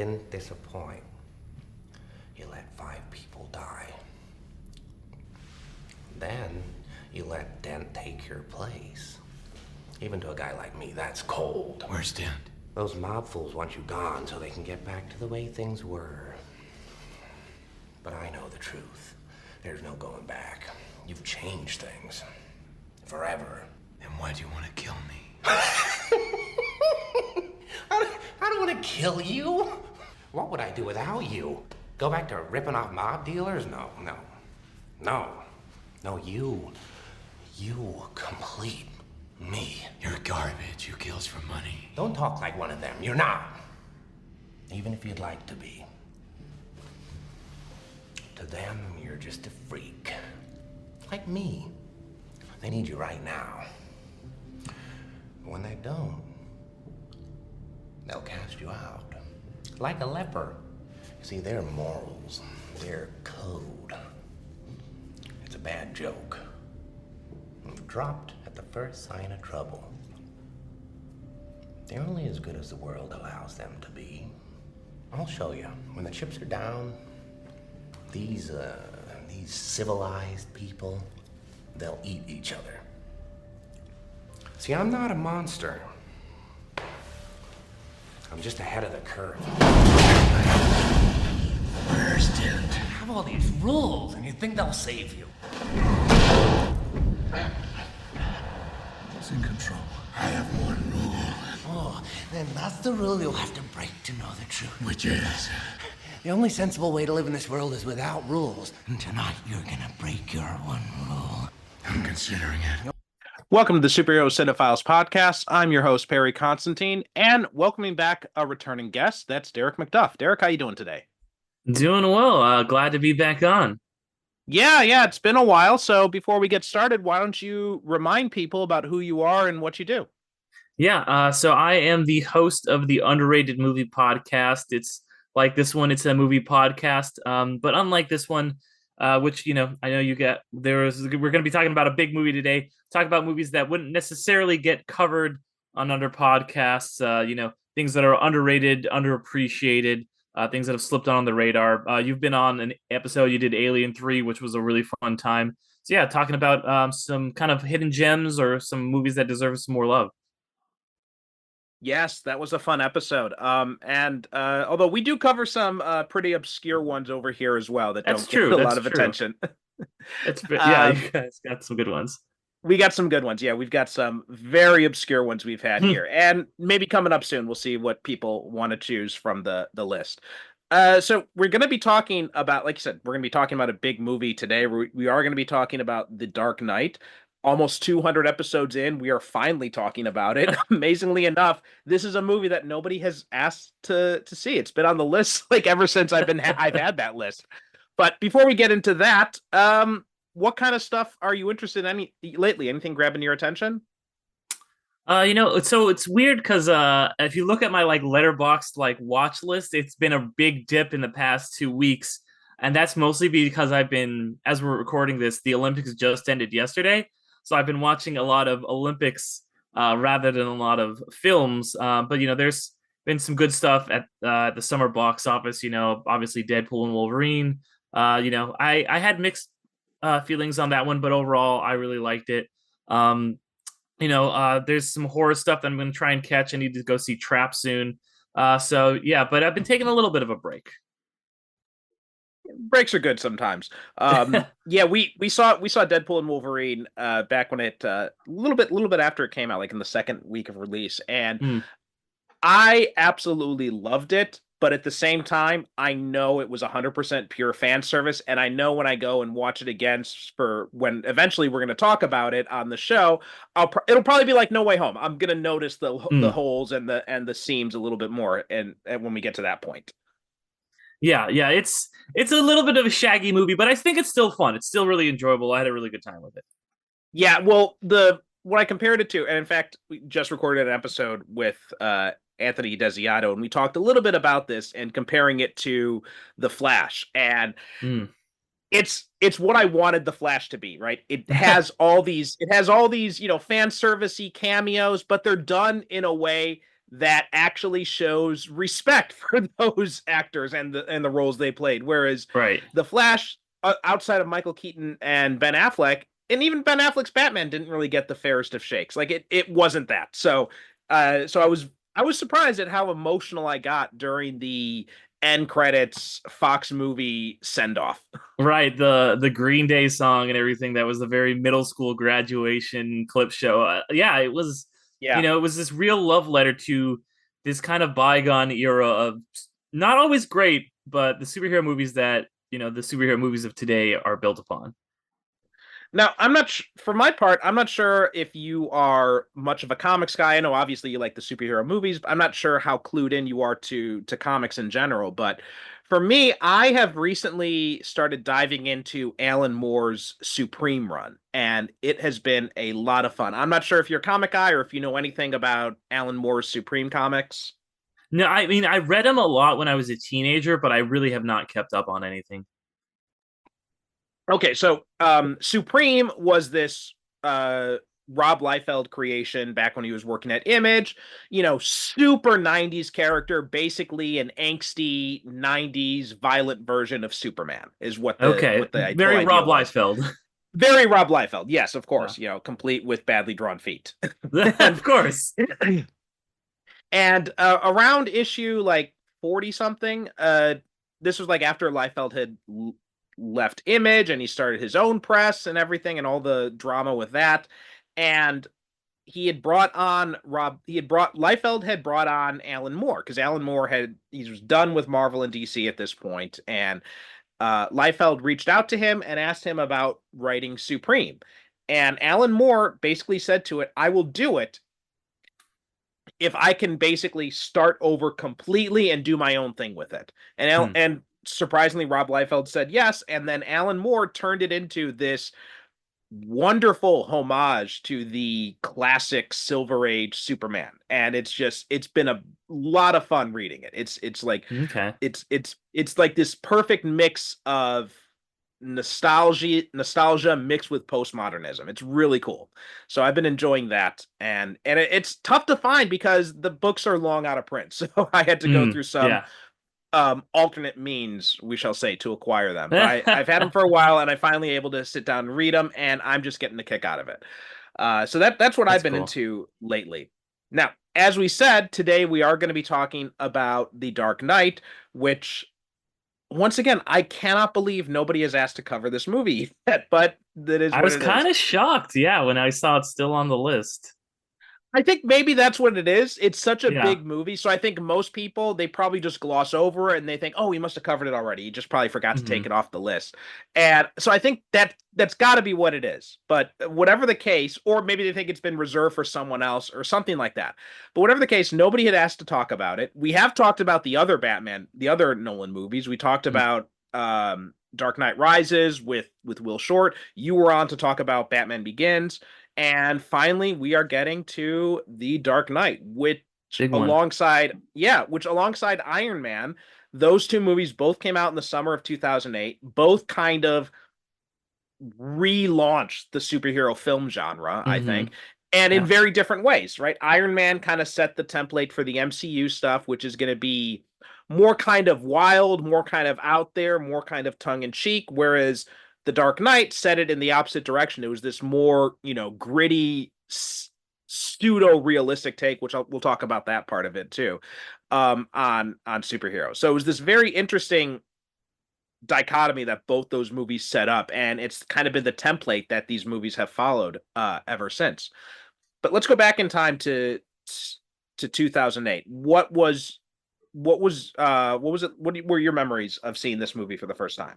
didn't disappoint. You let 5 people die. Then you let Dent take your place. Even to a guy like me, that's cold. Where's Dent? Those mob fools want you gone so they can get back to the way things were. But I know the truth. There's no going back. You've changed things. Forever. Then why do you want to kill me? I don't want to kill you. What would I do without you? Go back to ripping off mob dealers? No. No, you complete me. You're garbage. You kills for money. Don't talk like one of them. You're not. Even if you'd like to be. To them, you're just a freak. Like me. They need you right now. When they don't, they'll cast you out. Like a leper. See, their morals, their code. It's a bad joke. Dropped at the first sign of trouble. They're only as good as the world allows them to be. I'll show you. When the chips are down, these civilized people, they'll eat each other. See, I'm not a monster. I'm just ahead of the curve. Where's Dent? You have all these rules, and you think they'll save you. He's in control. I have one rule. Oh, then that's the rule you'll have to break to know the truth. Which is? The only sensible way to live in this world is without rules. And tonight, you're gonna break your one rule. I'm considering it. Welcome to the Superhero Cinephiles podcast. I'm your host, Perry Constantine, and welcoming back a returning guest. That's Derick McDuff. Derick, how you doing today? Doing well. Glad to be back on. Yeah, it's been a while. So before we get started, why don't you remind people about who you are and what you do? So I am the host of the Underrated Movie Podcast. It's like this one, it's a movie podcast. But unlike this one, which, I know we're going to be talking about a big movie today, talk about movies that wouldn't necessarily get covered on other podcasts, things that are underrated, underappreciated, things that have slipped on the radar. You've been on an episode, you did Alien 3, which was a really fun time. So yeah, talking about some kind of hidden gems or some movies that deserve some more love. Yes, that was a fun episode. And although we do cover some pretty obscure ones over here as well that That's don't true. get a That's lot of true. attention. You guys got some good ones. We got some good ones. Yeah, we've got some very obscure ones we've had here. And maybe coming up soon, we'll see what people want to choose from the list. So we're going to be talking about, like you said, we're going to be talking about a big movie today. We are going to be talking about The Dark Knight. Almost 200 episodes in, we are finally talking about it. Amazingly enough, this is a movie that nobody has asked to see. It's been on the list like ever since I've had that list. But before we get into that, what kind of stuff are you interested in lately? Anything grabbing your attention? So it's weird because if you look at my Letterboxd watch list, it's been a big dip in the past 2 weeks, and that's mostly because I've been, as we're recording this, the Olympics just ended yesterday, so I've been watching a lot of Olympics rather than a lot of films. But there's been some good stuff at the summer box office. Obviously Deadpool and Wolverine. I had mixed feelings on that one, but overall I really liked it. There's some horror stuff that I'm going to try and catch. I need to go see Trap soon. So yeah, but I've been taking a little bit of a break. Breaks are good sometimes. Yeah, we saw Deadpool and Wolverine back when it a little bit after it came out, like in the second week of release, and I absolutely loved it. But at the same time, I know it was 100% pure fan service, and I know when I go and watch it again for when eventually we're going to talk about it on the show, it'll probably be like No Way Home. I'm going to notice the holes and the seams a little bit more, and when we get to that point. Yeah, it's a little bit of a shaggy movie, but I think it's still fun. It's still really enjoyable. I had a really good time with it. Yeah, well, what I compared it to, and in fact, we just recorded an episode with Anthony Desiato, and we talked a little bit about this and comparing it to The Flash, and it's what I wanted The Flash to be, right? It has all these fan servicey cameos, but they're done in a way that actually shows respect for those actors and the roles they played. Whereas Right. the Flash, outside of Michael Keaton and Ben Affleck, and even Ben Affleck's Batman didn't really get the fairest of shakes. Like it wasn't that. So I was surprised at how emotional I got during the end credits Fox movie send off. Right, the Green Day song and everything, that was the very middle school graduation clip show. Yeah, it was, Yeah. it was this real love letter to this kind of bygone era of not always great, but the superhero movies that, the superhero movies of today are built upon. Now, I'm not for my part, I'm not sure if you are much of a comics guy. I know obviously you like the superhero movies, but I'm not sure how clued in you are to comics in general. But for me, I have recently started diving into Alan Moore's Supreme run, and it has been a lot of fun. I'm not sure if you're a comic guy or if you know anything about Alan Moore's Supreme comics. No, I mean, I read him a lot when I was a teenager, but I really have not kept up on anything. Okay, so Supreme was this Rob Liefeld creation back when he was working at Image, super 90s character, basically an angsty 90s violent version of Superman is Okay, what the whole very idea Rob was. Liefeld. Very Rob Liefeld. Yes, of Yeah. course, complete with badly drawn feet. Of course. And around issue like 40 something, this was like after Liefeld had left Image and he started his own press and everything and all the drama with that. And he had brought on Liefeld had brought on Alan Moore because Alan Moore he was done with Marvel and DC at this point, and Liefeld reached out to him and asked him about writing Supreme. And Alan Moore basically said to it, I will do it if I can basically start over completely and do my own thing with it. And surprisingly, Rob Liefeld said yes, and then Alan Moore turned it into this wonderful homage to the classic Silver Age Superman, and it's been a lot of fun reading it. It's like Okay. it's like this perfect mix of nostalgia mixed with postmodernism. It's really cool. So I've been enjoying that, and it's tough to find because the books are long out of print. So I had to go through some Yeah. alternate means, we shall say, to acquire them. But I've had them for a while, and I finally able to sit down and read them, and I'm just getting a kick out of it. So that's what I've That's been cool. into lately. Now, as we said, today we are going to be talking about The Dark Knight, which once again, I cannot believe nobody has asked to cover this movie yet, but that is I what was it kind is. of shocked, yeah, when I saw it still on the list. I think maybe that's what it is. It's such a Yeah. big movie, so I think most people they probably just gloss over it and they think, "Oh, he must have covered it already. He just probably forgot to take hmm it off the list." And so I think that's got to be what it is. But whatever the case, or maybe they think it's been reserved for someone else or something like that. But whatever the case, nobody had asked to talk about it. We have talked about the other Batman, the other Nolan movies. We talked about Dark Knight Rises with Will Short. You were on to talk about Batman Begins. And finally, we are getting to The Dark Knight, Big one. which alongside Iron Man, those two movies both came out in the summer of 2008, both kind of relaunched the superhero film genre, I think, hmm and in Yeah. very different ways, right? Iron Man kind of set the template for the MCU stuff, which is going to be more kind of wild, more kind of out there, more kind of tongue in cheek, whereas The Dark Knight set it in the opposite direction. It was this more, gritty, pseudo realistic take, which we'll talk about that part of it too, on superheroes. So it was this very interesting dichotomy that both those movies set up, and it's kind of been the template that these movies have followed ever since. But let's go back in time to 2008. What were your memories of seeing this movie for the first time?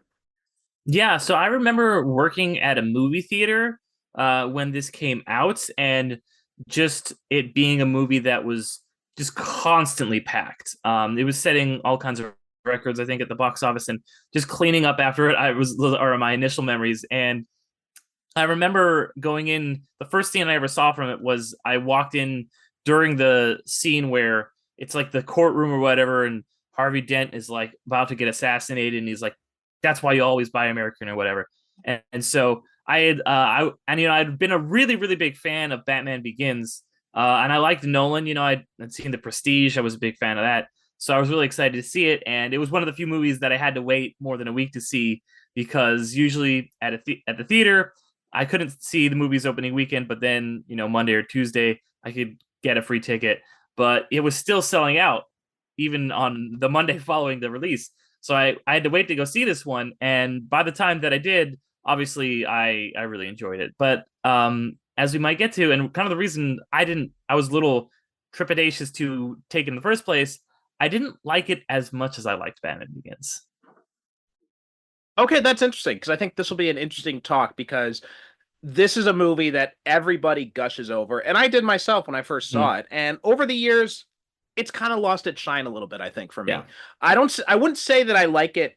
Yeah, so I remember working at a movie theater when this came out, and just it being a movie that was just constantly packed. It was setting all kinds of records, I think, at the box office, and just cleaning up after it. Or my initial memories, and I remember going in. The first scene I ever saw from it was I walked in during the scene where it's like the courtroom or whatever, and Harvey Dent is like about to get assassinated, and he's like, "That's why you always buy American" or whatever. And so I had, I'd been a really really big fan of Batman Begins, And I liked Nolan. I'd seen The Prestige. I was a big fan of that. So I was really excited to see it. And it was one of the few movies that I had to wait more than a week to see because usually at the theater, I couldn't see the movie's opening weekend, but then, Monday or Tuesday, I could get a free ticket. But it was still selling out even on the Monday following the release. So I had to wait to go see this one. And by the time that I did, obviously I really enjoyed it. But as we might get to, and kind of the reason I was a little trepidatious to take in the first place, I didn't like it as much as I liked Batman Begins. Okay, that's interesting because I think this will be an interesting talk because this is a movie that everybody gushes over, and I did myself when I first Mm, saw it. And over the years, it's kind of lost its shine a little bit, I think, for me. yeah. I wouldn't say that I like it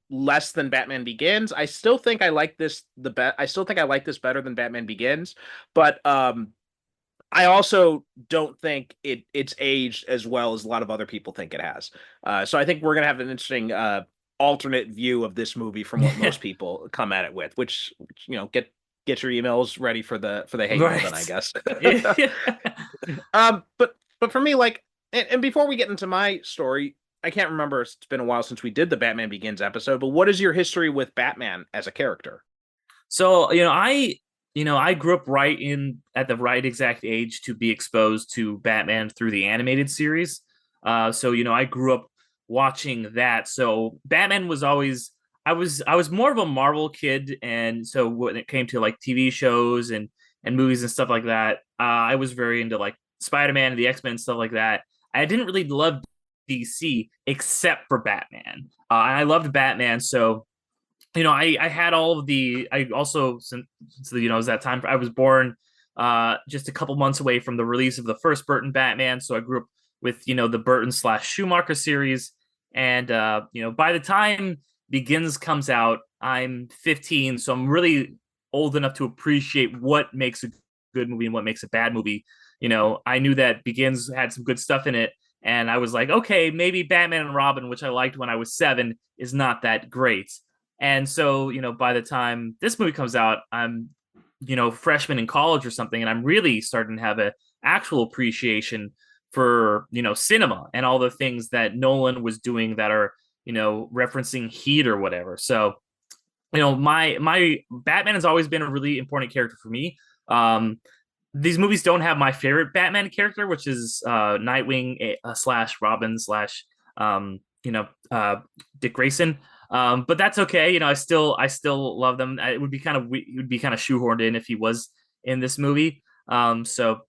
less than Batman Begins. I still think I like this I still think I like this better than Batman Begins, but I also don't think it's aged as well as a lot of other people think it has. So I think we're gonna have an interesting alternate view of this movie from what most people come at it with, which get your emails ready for the hate mail then, I Right. guess. Yeah. But for me, like, and before we get into my story, I can't remember. It's been a while since we did the Batman Begins episode. But what is your history with Batman as a character? So, I grew up right in at the right exact age to be exposed to Batman through the animated series. So, I grew up watching that. So Batman was always I was more of a Marvel kid, and so when it came to like TV shows and movies and stuff like that, I was very into like Spider-Man and the X-Men and stuff like that. I didn't really love DC except for Batman. And I loved Batman, so I had all of the. I also since it was that time I was born just a couple months away from the release of the first Burton Batman, so I grew up with the Burton slash Schumacher series, and by the time Begins comes out, I'm 15, so I'm really old enough to appreciate what makes a good movie and what makes a bad movie. I knew that Begins had some good stuff in it, and I was like, okay, maybe Batman and Robin, which I liked when I was 7, is not that great. And so, by the time this movie comes out, I'm, freshman in college or something, and I'm really starting to have a actual appreciation for, cinema and all the things that Nolan was doing that are, referencing Heat or whatever. So, my Batman has always been a really important character for me. These movies don't have my favorite Batman character, which is Nightwing slash Robin slash Dick Grayson. But that's okay. I still love them. It would be kind of shoehorned in if he was in this movie. So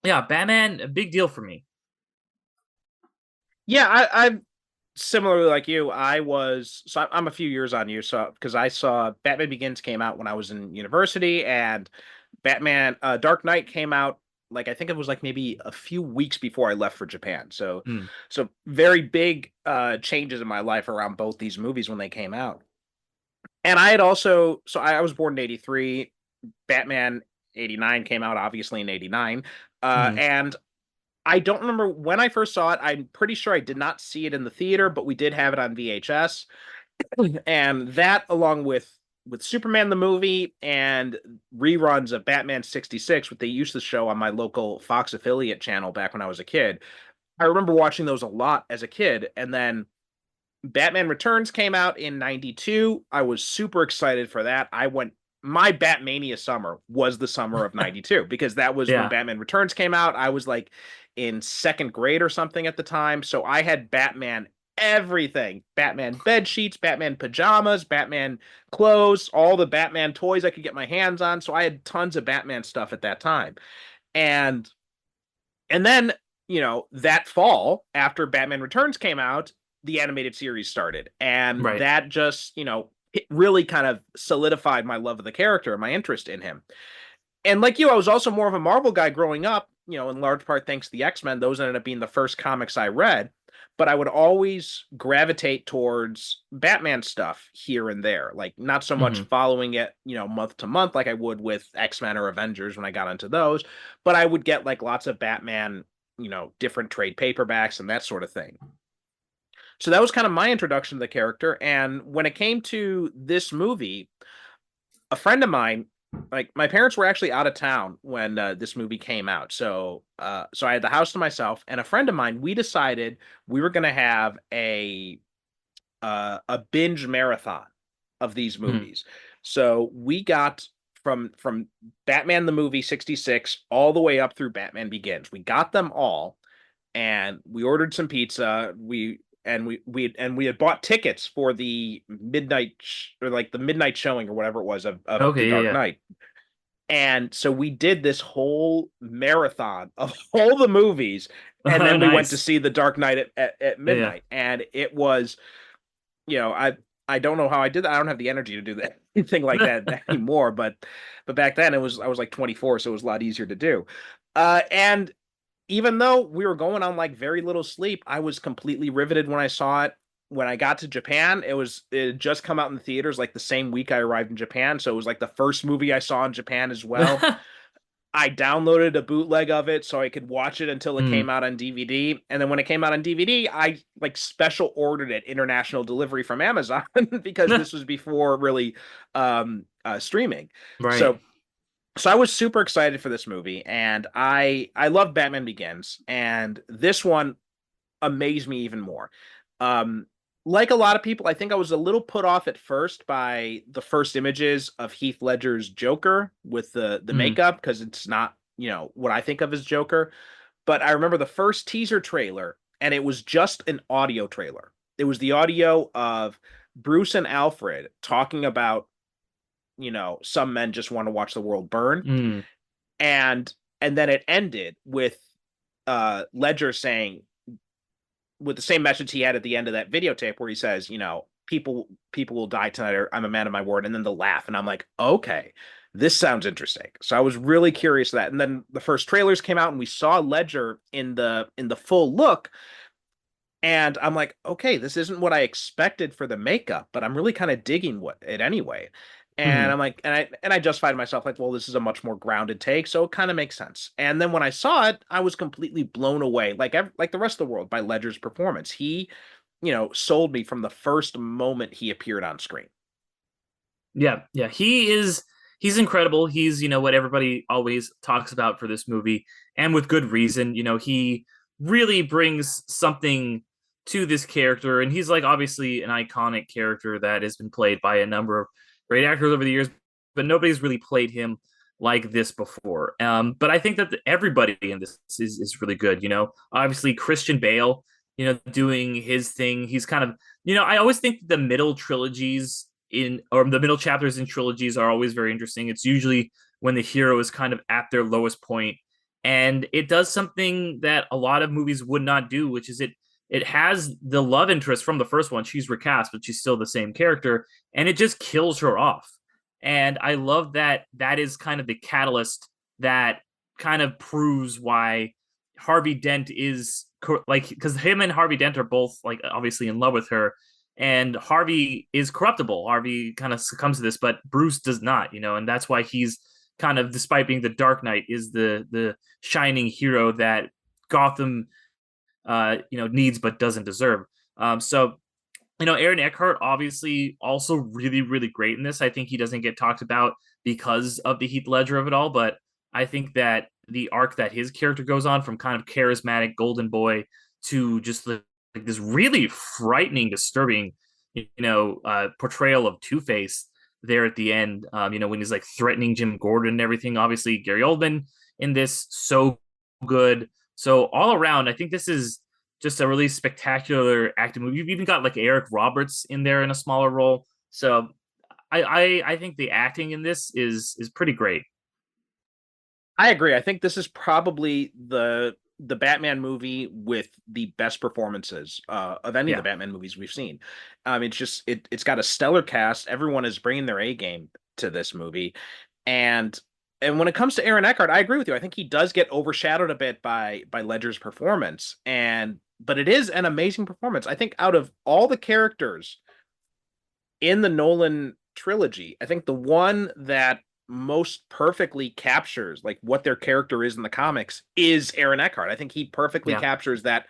yeah, Batman, a big deal for me. Yeah, I'm similarly like you. I'm a few years on you, so because I saw Batman Begins came out when I was in university, and Batman Dark Knight came out like I think it was like maybe a few weeks before I left for Japan. So Mm, so very big changes in my life around both these movies when they came out. And I had also I was born in 83. Batman 89 came out obviously in 89. mm, And I don't remember when I first saw it. I'm pretty sure I did not see it in the theater, but we did have it on VHS. And that along with Superman the movie and reruns of Batman 66, what they used to show on my local Fox affiliate channel back when I was a kid. I remember watching those a lot as a kid, and then Batman Returns came out in 92. I was super excited for that. My Batmania summer was the summer of 92 because that was when yeah. Batman Returns came out. I was like in second grade or something at the time. So I had Batman everything, Batman bed sheets, Batman pajamas, Batman clothes, all the Batman toys I could get my hands on. So I had tons of Batman stuff at that time. And and then, that fall, after Batman Returns came out, the animated series started. And Right. that just, it really kind of solidified my love of the character and my interest in him. And like you, I was also more of a Marvel guy growing up, in large part thanks to the X-Men. Those ended up being the first comics I read. But I would always gravitate towards Batman stuff here and there, like not so much Hmm. following it, month to month like I would with X-Men or Avengers when I got into those, but I would get like lots of Batman, different trade paperbacks and that sort of thing. So that was kind of my introduction to the character. And when it came to this movie, a friend of mine like my parents were actually out of town when this movie came out. So I had the house to myself and a friend of mine. We decided we were going to have a binge marathon of these Hmm. movies. So we got from Batman the movie 66 all the way up through Batman Begins. We got them all and we ordered some pizza. We had bought tickets for the or like the midnight showing or whatever it was of The Okay, Dark yeah, Knight. And so we did this whole marathon of all the movies, and yeah. then we went to Nice. see The Dark Knight at Yeah, yeah. midnight. And it was, I don't know how I did that. I don't have the energy to do that anything like that anymore. But back then I was like 24, so it was a lot easier to do. And even though we were going on like very little sleep, I was completely riveted when I saw it. When I got to Japan, it had just come out in the theaters like the same week I arrived in Japan, so it was like the first movie I saw in Japan as well. I downloaded a bootleg of it so I could watch it until it Hmm. came out on DVD. And then when it came out on DVD, I like special ordered it international delivery from Amazon because this was before really streaming. Right. So so I was super excited for this movie and I love Batman Begins and this one amazed me even more. Um, like a lot of people, I think I was a little put off at first by the first images of Heath Ledger's Joker with the Hmm. makeup because it's not, what I think of as Joker. But I remember the first teaser trailer and it was just an audio trailer. It was the audio of Bruce and Alfred talking about, some men just want to watch the world burn. Hmm. And then it ended with Ledger saying with the same message he had at the end of that videotape where he says, people will die tonight or I'm a man of my word, and then they'll laugh. And I'm like, okay, this sounds interesting. So I was really curious of that. And then the first trailers came out and we saw Ledger in the full look. And I'm like, okay, this isn't what I expected for the makeup, but I'm really kind of digging it anyway. And Hmm. I'm like, and I justified to myself like, well, this is a much more grounded take, so it kind of makes sense. And then when I saw it, I was completely blown away, like the rest of the world, by Ledger's performance. He, sold me from the first moment he appeared on screen. Yeah, yeah. He's incredible. He's, what everybody always talks about for this movie, and with good reason. He really brings something to this character, and he's like obviously an iconic character that has been played by a number of great actors over the years, but nobody's really played him like this before. But I think that everybody in this is really good. Obviously Christian Bale, doing his thing. He's kind of, I always think the middle trilogies or the middle chapters in trilogies are always very interesting. It's usually when the hero is kind of at their lowest point, and it does something that a lot of movies would not do, which is it has the love interest from the first one. She's recast, but she's still the same character, and it just kills her off. And I love that that is kind of the catalyst that kind of proves why Harvey Dent is like, because him and Harvey Dent are both like obviously in love with her, and Harvey is corruptible. Harvey kind of succumbs to this, but Bruce does not, and that's why he's kind of, despite being the Dark Knight, is the shining hero that Gotham needs but doesn't deserve. So Aaron Eckhart obviously also really, really great in this. I think he doesn't get talked about because of the Heath Ledger of it all, but I think that the arc that his character goes on from kind of charismatic golden boy to just like this really frightening, disturbing, portrayal of Two-Face there at the end, when he's like threatening Jim Gordon and everything. Obviously, Gary Oldman in this, so good. So all around, I think this is just a really spectacular acting movie. You've even got like Eric Roberts in there in a smaller role. So I think the acting in this is pretty great. I agree. I think this is probably the Batman movie with the best performances of any of the Yeah. Batman movies we've seen. It's got a stellar cast. Everyone is bringing their A game to this movie, and and when it comes to Aaron Eckhart, I agree with you. I think he does get overshadowed a bit by Ledger's performance, and but it is an amazing performance. I think out of all the characters in the Nolan trilogy, I think the one that most perfectly captures like what their character is in the comics is Aaron Eckhart. I think he perfectly Yeah. captures that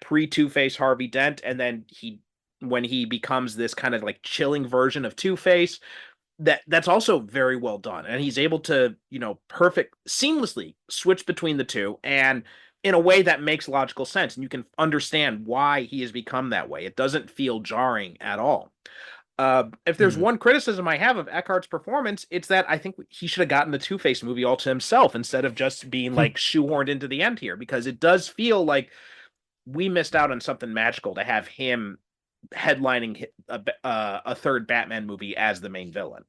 pre Two-Face Harvey Dent, and then he when he becomes this kind of like chilling version of Two-Face. that's also very well done, and he's able to, perfect seamlessly switch between the two, and in a way that makes logical sense, and you can understand why he has become that way. It doesn't feel jarring at all. If there's Mhm. one criticism I have of Eckhart's performance, it's that I think he should have gotten the Two-Face movie all to himself instead of just being like shoehorned into the end here, because it does feel like we missed out on something magical to have him headlining a third Batman movie as the main villain.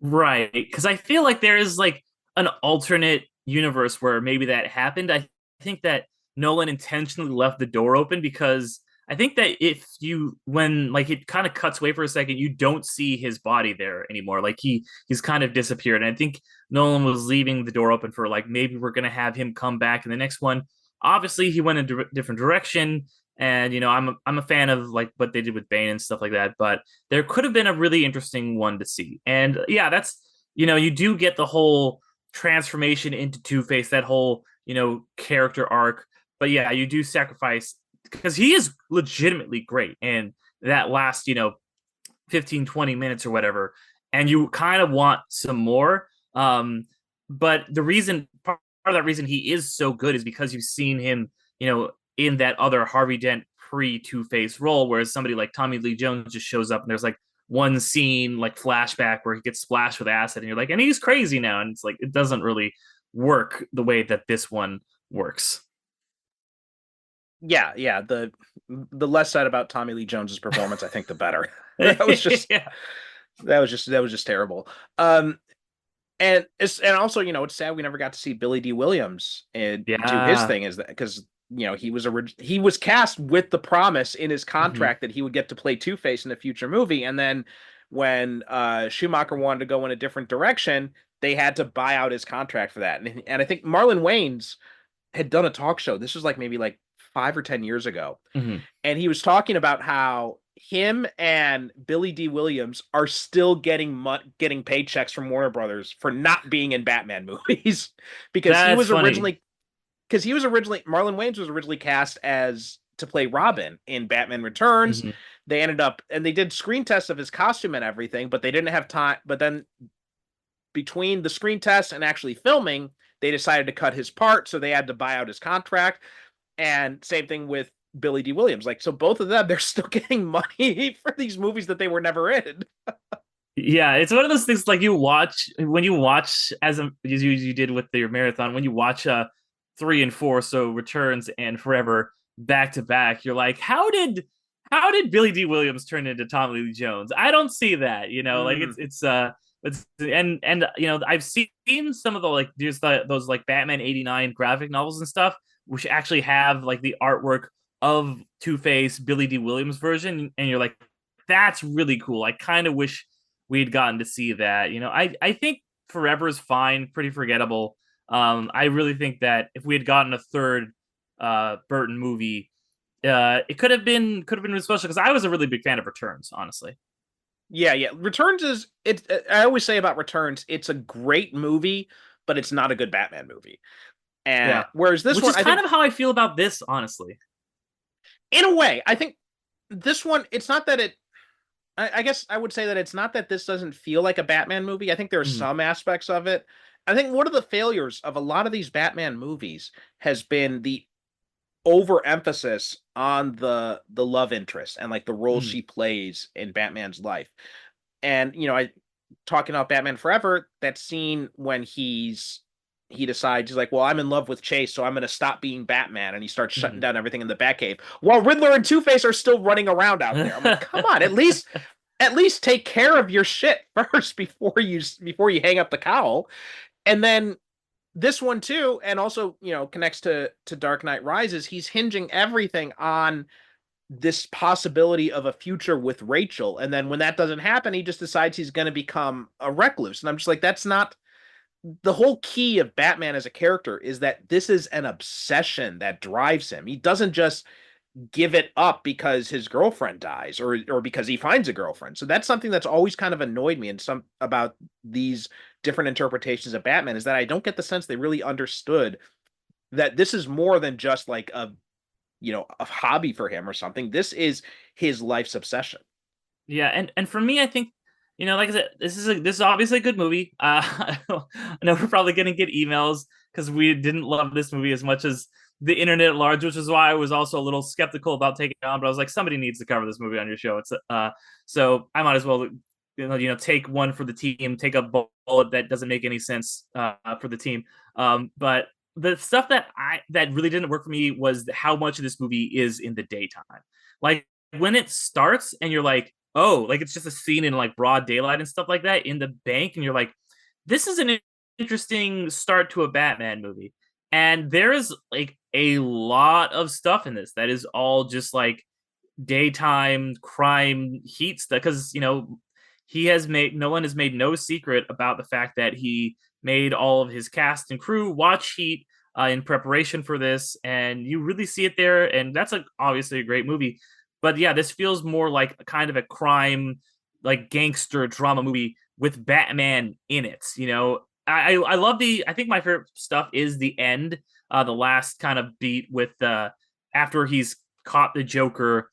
Right, because I feel like there is like an alternate universe where maybe that happened. I think that Nolan intentionally left the door open because I think that if you when like it kind of cuts away for a second, you don't see his body there anymore. Like he's kind of disappeared. And I think Nolan was leaving the door open for like maybe we're gonna have him come back in the next one. Obviously, he went a different direction, and I'm a fan of like what they did with Bane and stuff like that. But there could have been a really interesting one to see. And yeah, that's you do get the whole transformation into Two-Face, that whole, character arc. But yeah, you do sacrifice because he is legitimately great and that last, 15, 20 minutes or whatever, and you kind of want some more. But the reason part of that reason he is so good is because you've seen him, in that other Harvey Dent pre Two-Face role, whereas somebody like Tommy Lee Jones just shows up and there's like one scene like flashback where he gets splashed with acid and you're like, and he's crazy now, and it's like it doesn't really work the way that this one works. Yeah. The less said about Tommy Lee Jones's performance, I think, the better. That was just Yeah. that was just terrible. Um, and also, it's sad we never got to see Billy D. Williams and do his Yeah. thing, is that because he was cast with the promise in his Mhm. contract that he would get to play Two-Face in a future movie, and then when Schumacher wanted to go in a different direction, they had to buy out his contract for that. And I think Marlon Wayans had done a talk show. This was like maybe like 5 or 10 years ago, Mhm. and he was talking about how him and Billy D. Williams are still getting paychecks from Warner Brothers for not being in Batman movies because That's funny. he was originally Marlon Wayans was originally cast as to play Robin in Batman Returns. Mhm. They ended up and they did screen tests of his costume and everything, but they didn't have time. But then between the screen test and actually filming, they decided to cut his part, so they had to buy out his contract. And same thing with Billy D. Williams. Like, so both of them, they're still getting money for these movies that they were never in. Yeah, it's one of those things like you watch when you watch as you did with your marathon, when you watch 3 and 4, so Returns and Forever back to back, you're like, how did Billy D. Williams turn into Tommy Lee Jones? I don't see that, like Mm. it's and I've seen some of the like those like Batman 89 graphic novels and stuff, which actually have like the artwork of Two-Face Billy D. Williams version, and you're like, that's really cool. I kind of wish we'd gotten to see that. I think Forever is fine, pretty forgettable. I really think that if we had gotten a third Burton movie, it could have been really special because I was a really big fan of Returns, honestly. Yeah. Returns is it. I always say about Returns, it's a great movie, but it's not a good Batman movie. And Yeah, whereas this which one, is I kind think, of how I feel about this, honestly. in a way, I think this one, it's not that it. I guess I would say that it's not that this doesn't feel like a Batman movie. I think there are Mhm. some aspects of it. I think one of the failures of a lot of these Batman movies has been the overemphasis on the love interest and like the role Mhm. she plays in Batman's life. And I talking about Batman Forever, that scene when he decides he's like, well, I'm in love with Chase, so I'm going to stop being Batman, and he starts shutting Mhm. down everything in the Batcave while Riddler and Two-Face are still running around out there. I'm like, come on, at least take care of your shit first before you hang up the cowl. And then this one too, and also connects to Dark Knight Rises. He's hinging everything on this possibility of a future with Rachel, and then when that doesn't happen, he just decides he's going to become a recluse. And I'm just like, that's not the whole key of Batman as a character. Is that this is an obsession that drives him. He doesn't just give it up because his girlfriend dies or because he finds a girlfriend. So that's something that's always kind of annoyed me and some about these different interpretations of Batman, is that I don't get the sense they really understood that this is more than just like a hobby for him or something. This is his life's obsession. Yeah, and for me, I think Like I said, this is obviously a good movie. I know we're probably gonna get emails because we didn't love this movie as much as the internet at large, which is why I was also a little skeptical about taking it on. But I was like, somebody needs to cover this movie on your show. It's so I might as well, take one for the team, take a bullet that doesn't make any sense for the team. But the stuff that really didn't work for me was how much of this movie is in the daytime. Like when it starts and you're like, oh, like it's just a scene in like broad daylight and stuff like that in the bank, and you're like, this is an interesting start to a Batman movie. And there's like a lot of stuff in this that is all just like daytime crime heat stuff, because Nolan has made no secret about the fact that he made all of his cast and crew watch Heat in preparation for this, and you really see it there, and that's obviously a great movie. But yeah, this feels more like a kind of a crime, like gangster drama movie with Batman in it. I love I think my favorite stuff is the end, the last kind of beat with after he's caught the Joker,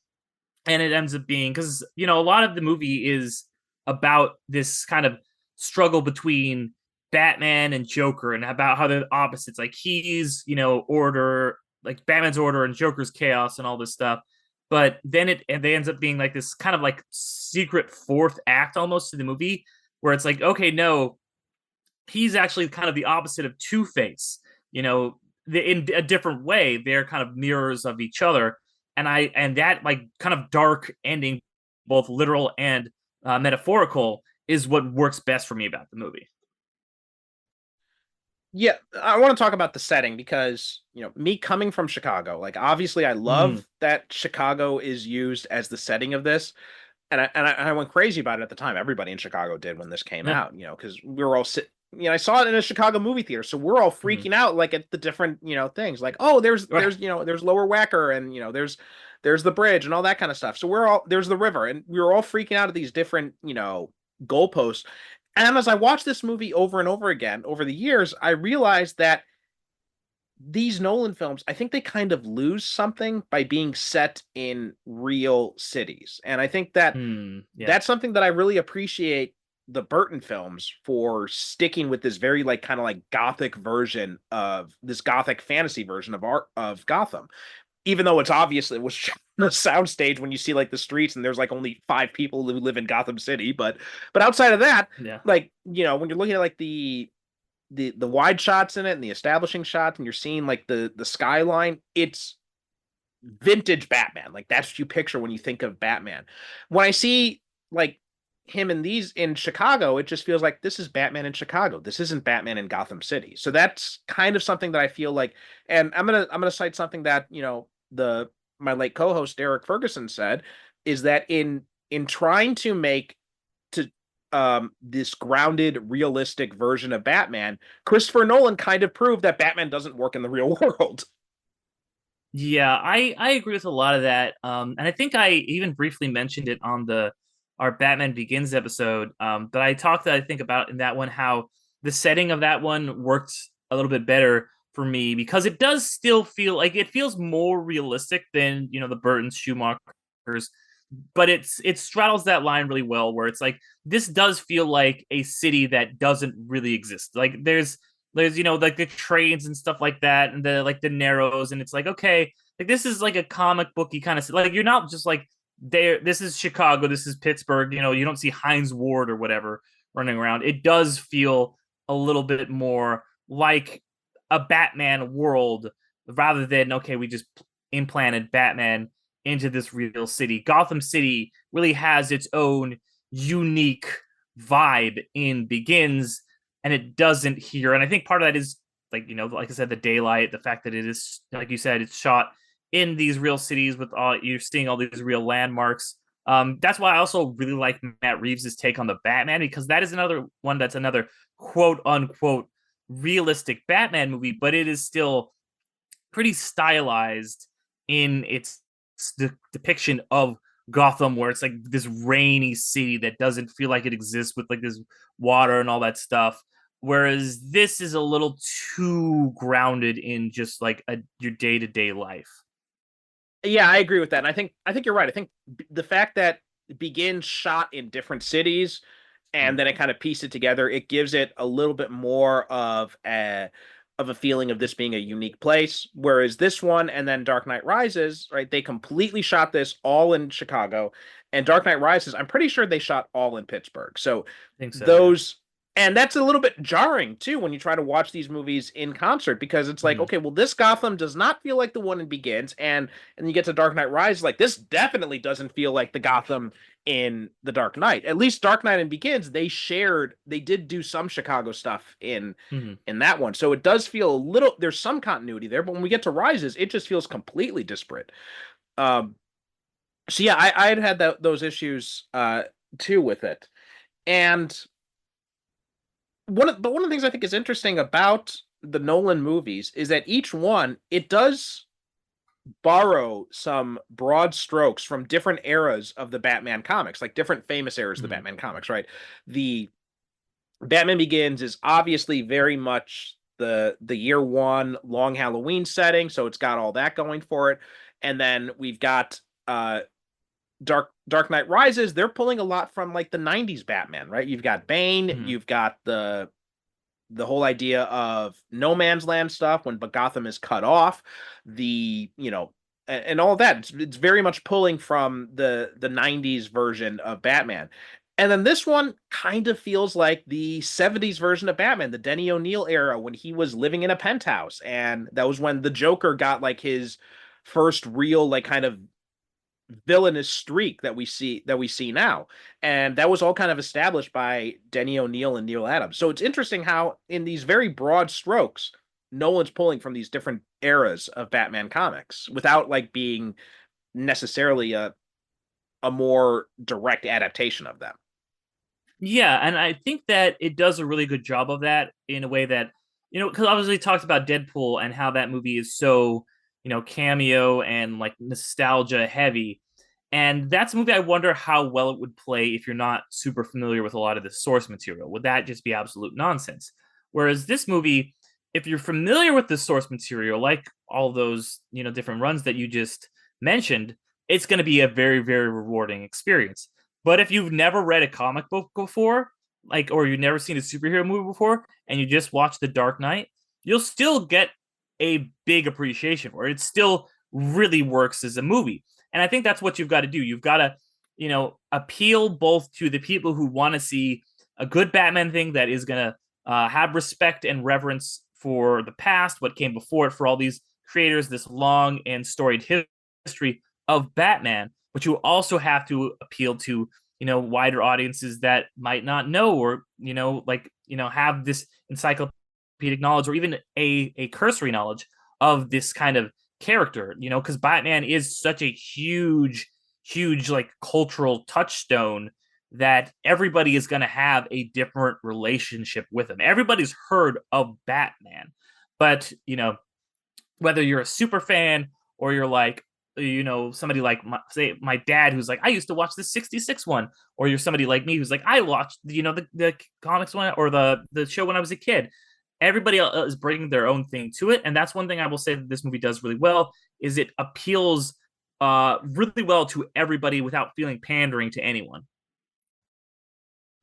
and it ends up being, because a lot of the movie is about this kind of struggle between Batman and Joker, and about how they're opposites. Like he's order, like Batman's order, and Joker's chaos, and all this stuff. But then they ends up being like this kind of like secret fourth act almost to the movie, where it's like, okay, no, he's actually kind of the opposite of Two-Face. In a different way, they're kind of mirrors of each other, and that like kind of dark ending, both literal and metaphorical, is what works best for me about the movie. Yeah, I want to talk about the setting because, me coming from Chicago, like obviously I love that Chicago is used as the setting of this. And I went crazy about it at the time. Everybody in Chicago did when this came Yeah. out, because we were all I saw it in a Chicago movie theater, so we're all freaking out like at the different, things. Like, oh, there's Right. there's Lower Wacker, and there's the bridge and all that kind of stuff. So there's the river, and we were all freaking out at these different, goalposts. And as I watched this movie over and over again over the years, I realized that these Nolan films, I think they kind of lose something by being set in real cities. And I think that Yeah. that's something that I really appreciate the Burton films for, sticking with this very like kind of like gothic version of this gothic fantasy version of Gotham. Even though it was shot on a soundstage, when you see like the streets and there's like only 5 people who live in Gotham City, but outside of that, Yeah. like when you're looking at like the wide shots in it and the establishing shots, and you're seeing like the skyline, it's vintage Batman. Like that's what you picture when you think of Batman. When I see like him in Chicago, it just feels like this is Batman in Chicago. This isn't Batman in Gotham City. So that's kind of something that I feel like, and I'm gonna cite something that the my late co-host Derek Ferguson said, is that in trying to make to this grounded, realistic version of Batman, Christopher Nolan kind of proved that Batman doesn't work in the real world. Yeah, I agree with a lot of that. And I think I even briefly mentioned it on our Batman Begins episode. But I talked, I think, about in that one how the setting of that one worked a little bit better for me, because it does still feel like it feels more realistic than the Burton Schumachers, but it straddles that line really well, where it's like this does feel like a city that doesn't really exist. Like there's like the trains and stuff like that, and the narrows, and it's like, okay, like this is like a comic booky kind of, like you're not just like there, this is Chicago, this is Pittsburgh, you don't see Heinz Ward or whatever running around. It does feel a little bit more like a Batman world, rather than, okay, we just implanted Batman into this real city. Gotham City really has its own unique vibe in Begins, and it doesn't here. And I think part of that is, like, like I said, the daylight, the fact that it is, like you said, it's shot in these real cities with all, you're seeing all these real landmarks. That's why I also really like Matt Reeves' take on the Batman, because that is another one that's another quote unquote realistic Batman movie, but it is still pretty stylized in its depiction of Gotham, where it's like this rainy city that doesn't feel like it exists, with like this water and all that stuff. Whereas this is a little too grounded in just like your day to day life. Yeah, I agree with that. And I think you're right. I think the fact that Begin shot in different cities and then it kind of pieced it together. It gives it a little bit more of a feeling of this being a unique place. Whereas this one and then Dark Knight Rises, right? They completely shot this all in Chicago, and Dark Knight Rises, I'm pretty sure they shot all in Pittsburgh. So I think so. those. And that's a little bit jarring too when you try to watch these movies in concert, because it's like, okay, well, this Gotham does not feel like the one in Begins, and you get to Dark Knight Rises, like this definitely doesn't feel like the Gotham in The Dark Knight. At least Dark Knight and Begins, they did do some Chicago stuff in that one, so it does feel a little. There's some continuity there, but when we get to Rises, it just feels completely disparate. So yeah, I had those issues too with it, and one of the things I think is interesting about the Nolan movies is that each one, it does borrow some broad strokes from different eras of the Batman comics, like different famous eras of the Batman comics, right? The Batman Begins is obviously very much the year one long Halloween setting, so it's got all that going for it. And then we've got Dark Knight Rises. They're pulling a lot from like the 90s Batman, right? You've got Bane, you've got the whole idea of no man's land stuff when Gotham is cut off, and all of that. It's very much pulling from the 90s version of Batman. And then this one kind of feels like the 70s version of Batman, the Denny O'Neil era, when he was living in a penthouse. And that was when the Joker got like his first real like kind of villainous streak that we see now, and that was all kind of established by Denny O'Neil and Neil Adams. So it's interesting how in these very broad strokes Nolan's pulling from these different eras of Batman comics without like being necessarily a more direct adaptation of them. Yeah, and I think that it does a really good job of that in a way that, because obviously it talks about Deadpool and how that movie is so, cameo and like nostalgia heavy. And that's a movie I wonder how well it would play if you're not super familiar with a lot of the source material. Would that just be absolute nonsense? Whereas this movie, if you're familiar with the source material, like all those, different runs that you just mentioned, it's going to be a very, very rewarding experience. But if you've never read a comic book before, or you've never seen a superhero movie before, and you just watch The Dark Knight, you'll still get a big appreciation for it. It still really works as a movie. And I think that's what you've got to do. You've got to, appeal both to the people who want to see a good Batman thing that is going to have respect and reverence for the past, what came before it, for all these creators, this long and storied history of Batman. But you also have to appeal to, wider audiences that might not know, or, have this encyclopedic knowledge, or even a cursory knowledge of this kind of character, because Batman is such a huge like cultural touchstone that everybody is going to have a different relationship with him. Everybody's heard of Batman, but whether you're a super fan or you're like, somebody like my dad who's like, I used to watch the 66 one, or you're somebody like me who's like, I watched the comics one or the show when I was a kid. Everybody else is bringing their own thing to it, and that's one thing I will say that this movie does really well, is it appeals really well to everybody without feeling pandering to anyone.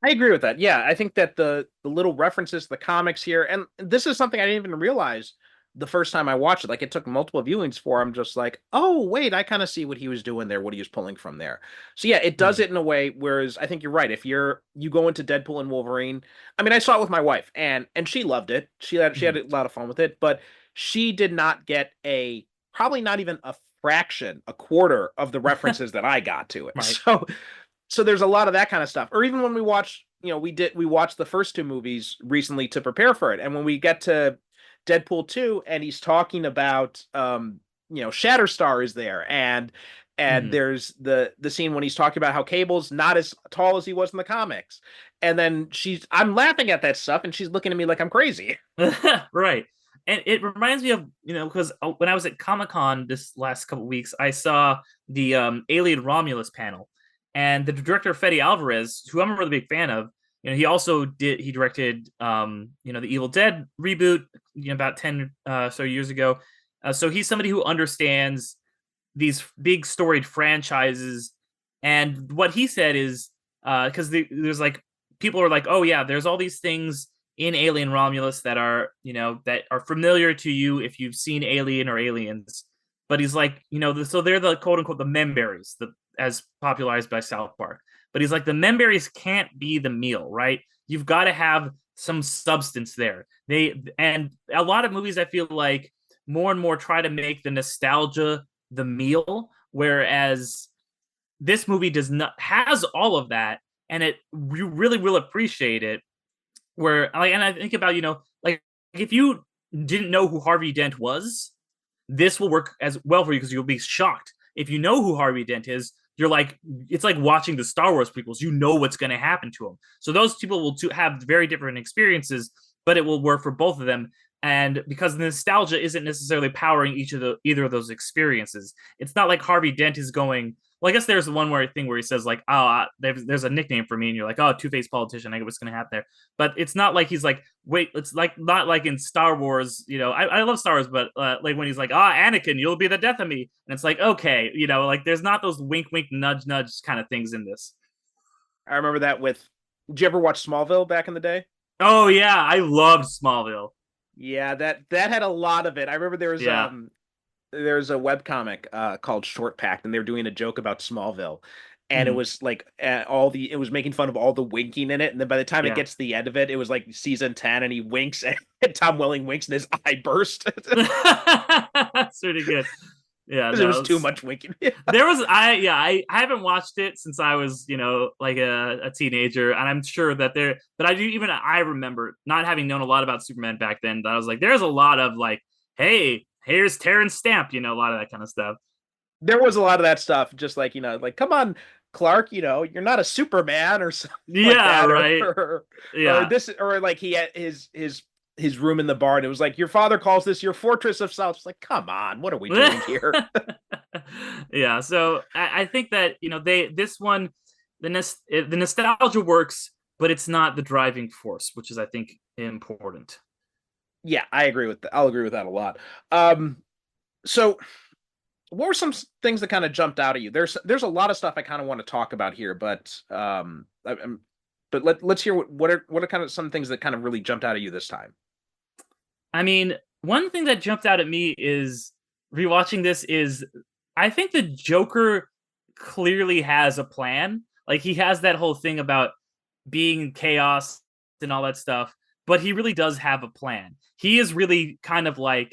I agree with that. Yeah, I think that the little references to the comics here, and this is something I didn't even realize the first time I watched it. Like, it took multiple viewings for I'm just like, oh wait, I kind of see what he was doing there, what he was pulling from there. So yeah, it does it in a way. Whereas I think you're right. If you go into Deadpool and Wolverine, I mean, I saw it with my wife, and she loved it. She had a lot of fun with it, but she did not get probably not even a quarter of the references that I got to it. Right. So there's a lot of that kind of stuff. Or even when we watched, we watched the first two movies recently to prepare for it, and when we get to Deadpool 2 and he's talking about Shatterstar is there, and there's the scene when he's talking about how Cable's not as tall as he was in the comics, and then I'm laughing at that stuff and she's looking at me like I'm crazy. Right. And it reminds me of, because when I was at Comic-Con this last couple of weeks, I saw the Alien Romulus panel, and the director Fede Alvarez, who I'm a really big fan of, he also directed, the Evil Dead reboot, about 10 so years ago. So he's somebody who understands these big storied franchises. And what he said is, because there's like people are like, oh yeah, there's all these things in Alien Romulus that are, that are familiar to you if you've seen Alien or Aliens. But he's like, so they're the quote unquote the memberries, as popularized by South Park. But he's like, the memberries can't be the meal, right? You've got to have some substance there. And a lot of movies, I feel like, more and more try to make the nostalgia the meal, whereas this movie has all of that, and you really will appreciate it. And I think about, like, if you didn't know who Harvey Dent was, this will work as well for you because you'll be shocked. If you know who Harvey Dent is, you're like, it's like watching the Star Wars prequels. You know what's going to happen to him. So those people will have very different experiences, but it will work for both of them. And because the nostalgia isn't necessarily powering either of those experiences, it's not like Harvey Dent is going. Well, I guess there's one thing where he says like, "Oh, there's a nickname for me," and you're like, "Oh, two-faced politician." I get what's going to happen there, but it's not like he's like, "Wait," it's like not like in Star Wars. I love Star Wars, but like when he's like, "Ah, Anakin, you'll be the death of me," and it's like, okay, like there's not those wink, wink, nudge, nudge kind of things in this. I remember that with. Did you ever watch Smallville back in the day? Oh yeah, I loved Smallville. Yeah, that had a lot of it. I remember there's a webcomic called Short Packed, and they were doing a joke about Smallville. And it was like it was making fun of all the winking in it. And then by the time it gets to the end of it, it was like season 10 and he winks and Tom Welling winks and his eye burst. That's pretty good. Yeah, it was too much winking. I haven't watched it since I was, like a teenager, and I'm sure that but I remember not having known a lot about Superman back then, that I was like, there's a lot of like, hey, here's Terrence Stamp, a lot of that kind of stuff. There was a lot of that stuff, just like, like, come on, Clark, you're not a Superman or something. Yeah, like that, right. or like he had his room in the barn. It was like, your father calls this your fortress of south. It's like, come on, what are we doing here? Yeah, so I think that this one, the nostalgia works, but it's not the driving force, which is, I think, important. Yeah, I agree with that. I'll agree with that a lot. So what were some things that kind of jumped out at you? There's a lot of stuff I kind of want to talk about here, but let's hear what are kind of some things that kind of really jumped out at you this time. I mean, one thing that jumped out at me is rewatching this is I think the Joker clearly has a plan. Like, he has that whole thing about being chaos and all that stuff, but he really does have a plan. He is really kind of like,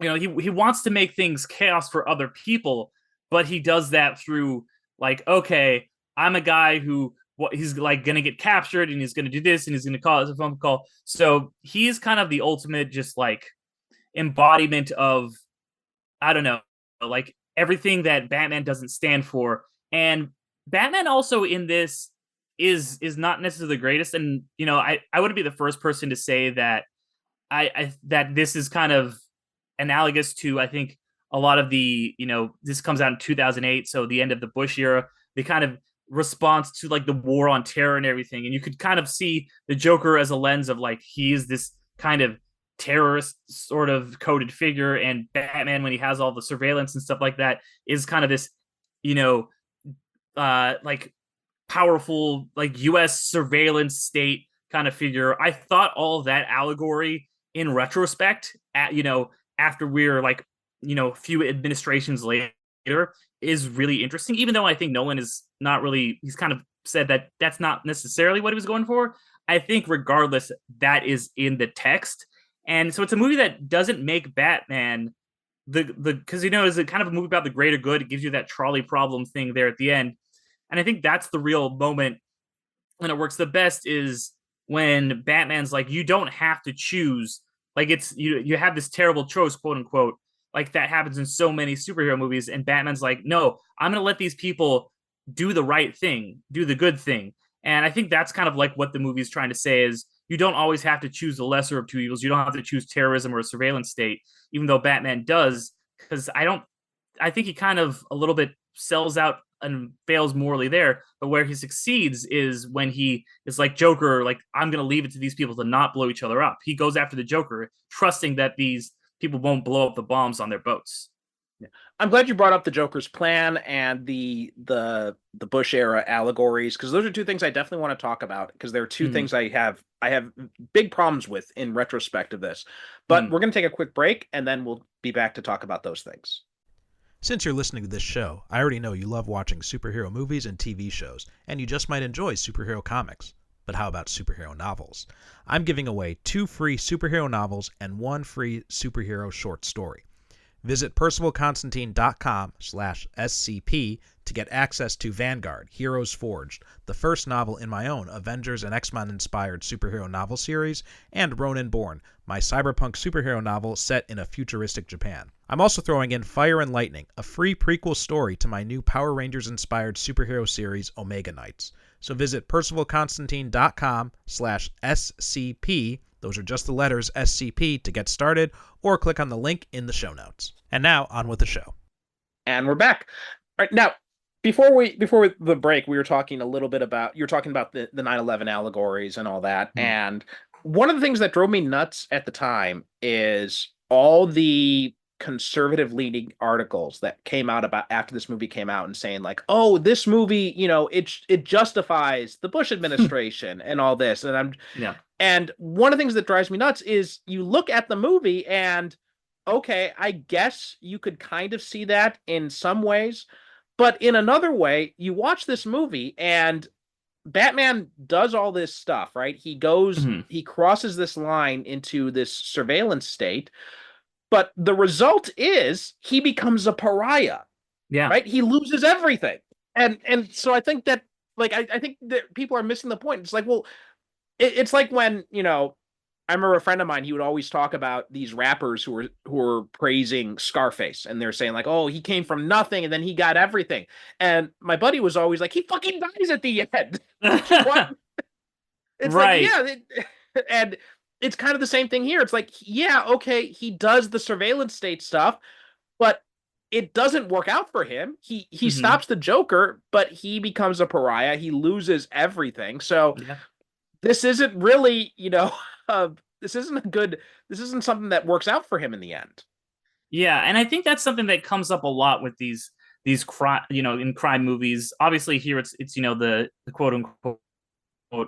he wants to make things chaos for other people, but he does that through like, okay, I'm a guy who he's like going to get captured and he's going to do this and he's going to call it a phone call. So he's kind of the ultimate just like embodiment of, I don't know, like everything that Batman doesn't stand for. And Batman also in this is not necessarily the greatest. And, I wouldn't be the first person to say that that this is kind of analogous to, I think, a lot of the, this comes out in 2008, so the end of the Bush era, the kind of response to like the war on terror and everything. And you could kind of see the Joker as a lens of like, he is this kind of terrorist sort of coded figure, and Batman, when he has all the surveillance and stuff like that, is kind of this, like powerful, like US surveillance state kind of figure. I thought all of that allegory in retrospect, after we're like, a few administrations later, is really interesting, even though I think Nolan is not really, he's kind of said that that's not necessarily what he was going for. I think regardless, that is in the text. And so it's a movie that doesn't make Batman because, is it kind of a movie about the greater good. It gives you that trolley problem thing there at the end. And I think that's the real moment when it works the best, is when Batman's like, you don't have to choose. Like, it's you have this terrible choice, quote unquote, like that happens in so many superhero movies. And Batman's like, no, I'm going to let these people do the right thing, do the good thing. And I think that's kind of like what the movie is trying to say, is you don't always have to choose the lesser of two evils. You don't have to choose terrorism or a surveillance state, even though Batman does, because I think he kind of a little bit sells out and fails morally there. But where he succeeds is when he is like, Joker, like, I'm going to leave it to these people to not blow each other up. He goes after the Joker, trusting that these people won't blow up the bombs on their boats. I'm glad you brought up the Joker's plan and the Bush era allegories, because those are two things I definitely want to talk about, because there are two Mm, things I have big problems with in retrospect of this. But mm. we're going to take a quick break and then we'll be back to talk about those things. Since you're listening to this show, I already know you love watching superhero movies and TV shows, and you just might enjoy superhero comics. But how about superhero novels? I'm giving away 2 free superhero novels and 1 free superhero short story. Visit percivalconstantine.com/SCP to get access to Vanguard, Heroes Forged, the first novel in my own Avengers and X-Men inspired superhero novel series, and Ronin Born, my cyberpunk superhero novel set in a futuristic Japan. I'm also throwing in Fire and Lightning, a free prequel story to my new Power Rangers inspired superhero series Omega Knights. So visit percivalconstantine.com/SCP, those are just the letters SCP, to get started, or click on the link in the show notes. And now, on with the show. And we're back. All right, now, the break, we were talking a little bit about, you were talking about the 9/11 allegories and all that. And one of the things that drove me nuts at the time is all the conservative leaning articles that came out about after this movie came out and saying like, oh, this movie, it justifies the Bush administration and all this. Yeah. And one of the things that drives me nuts is you look at the movie and, okay, I guess you could kind of see that in some ways, but in another way, you watch this movie and Batman does all this stuff, right? Mhm. He crosses this line into this surveillance state, but the result is he becomes a pariah, Yeah. right? He loses everything. And so I think that, like, I think that people are missing the point. It's like, well, it's like when, I remember a friend of mine, he would always talk about these rappers who were praising Scarface, and they're saying like, oh, he came from nothing and then he got everything. And my buddy was always like, he fucking dies at the end. What? It's like, Right. yeah, and it's kind of the same thing here. It's like, yeah, okay, he does the surveillance state stuff, but it doesn't work out for him. He Mhm. stops the Joker, but he becomes a pariah. He loses everything. So Yeah. this isn't really, uh, this isn't something that works out for him in the end. Yeah, and I think that's something that comes up a lot with these crime, in crime movies. Obviously, here it's the quote unquote